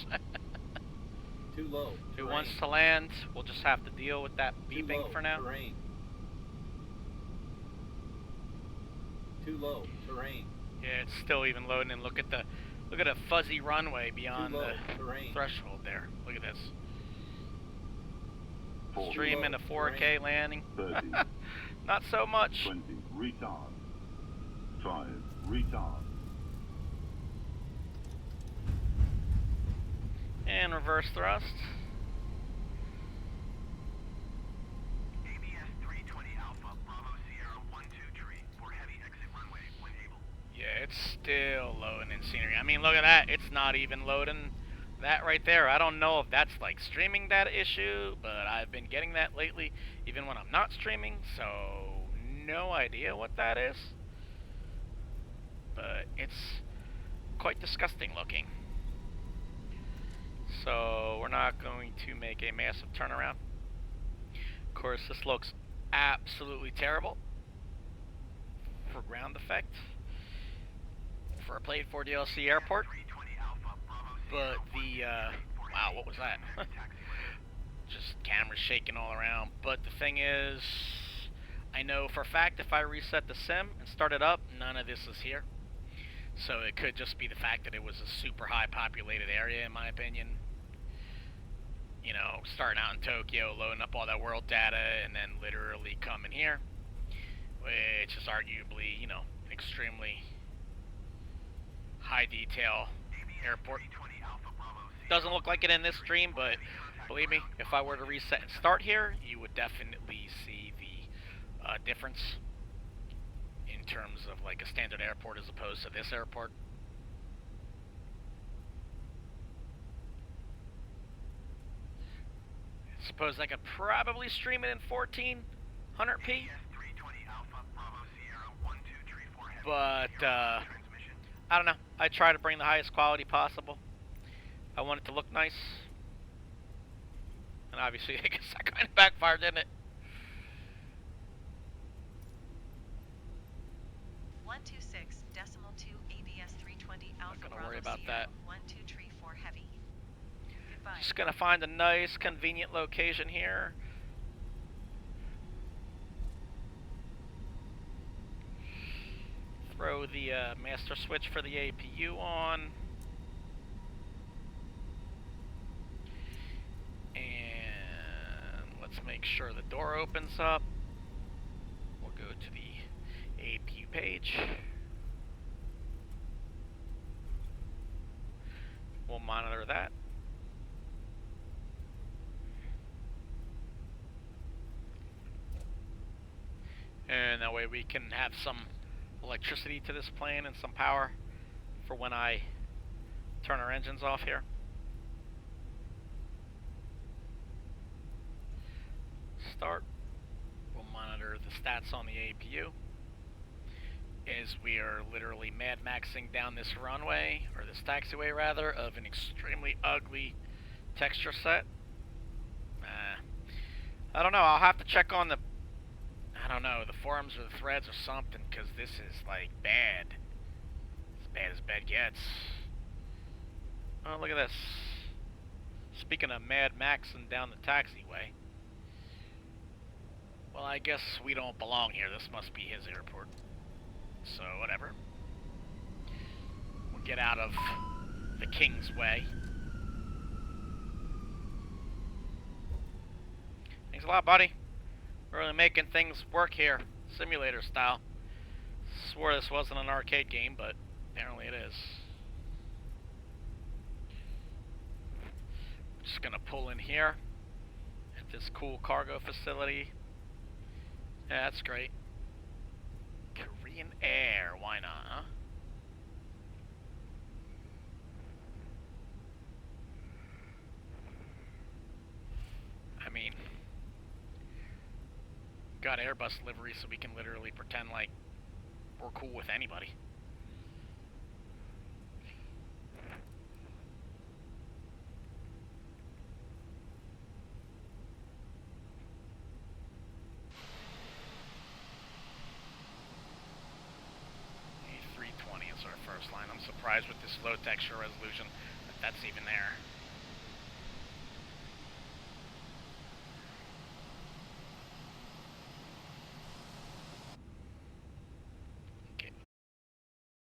Too low. If it terrain. wants to land, we'll just have to deal with that Too beeping low, for now. Terrain. Too low. Terrain. Yeah, it's still even loading, and look at the fuzzy runway beyond Too low, the terrain. threshold there. Look at this. Too Streaming low, a 4K terrain. landing. 30, Not so much. 20, retard. 5, retard. And reverse thrust. ABS 320 Alpha, Bravo Sierra 12 tree, for heavy exit runway when able. Yeah, it's still loading in scenery. I mean, look at that. It's not even loading that right there. I don't know if that's like streaming data issue, but I've been getting that lately, even when I'm not streaming, so no idea what that is. But it's quite disgusting looking. So we're not going to make a massive turnaround. Of course, this looks absolutely terrible for ground effect for a played for DLC airport. 320 Alpha, Bravo But Sierra the 12 tree, for wow, heavy what was that? exit taxiway. Just cameras shaking all around. But the thing is, I know for a fact if I reset the sim and start it up, none of this is here. So it could just be the fact that it was a super high populated area, in my opinion. You know, starting out in Tokyo, loading up all that world data, and then literally coming here, which is arguably, you know, an extremely high detail airport. 320 Alpha, Bravo Sierra Doesn't look like it in this stream, but believe me, if I were to reset and start here, you would definitely see the difference in terms of like a standard airport as opposed to this airport. Suppose I could probably stream it in 1400p, but I don't know. I try to bring the highest quality possible. I want it to look nice, and obviously I guess that kind of backfired, didn't it? 126.2 ABS 320 worry Bravo about Sierra, that. 12 tree 4 heavy. Goodbye. Just gonna find a nice, convenient location here. Throw the master switch for the APU on. And let's make sure the door opens up. We'll go to the APU page. We'll monitor that. And that way we can have some electricity to this plane and some power for when I turn our engines off here. Start. We'll monitor the stats on the APU as we are literally mad maxing down this runway, or this taxiway rather, of an extremely ugly texture set. I don't know, I'll have to check on the, I don't know, the forums or the threads or something, because this is like bad. As bad as bad gets. Oh, look at this. Speaking of Mad Maxing down the taxiway. Well, I guess we don't belong here. This must be his airport. So, whatever. We'll get out of the King's Way. Thanks a lot, buddy. We're really making things work here, simulator style. Swore this wasn't an arcade game, but apparently it is. Just gonna pull in here at this cool cargo facility. Yeah, that's great. Korean Air, why not, huh? I mean, got Airbus livery so we can literally pretend like we're cool with anybody. A320 is our first line. I'm surprised with this low texture resolution that that's even there.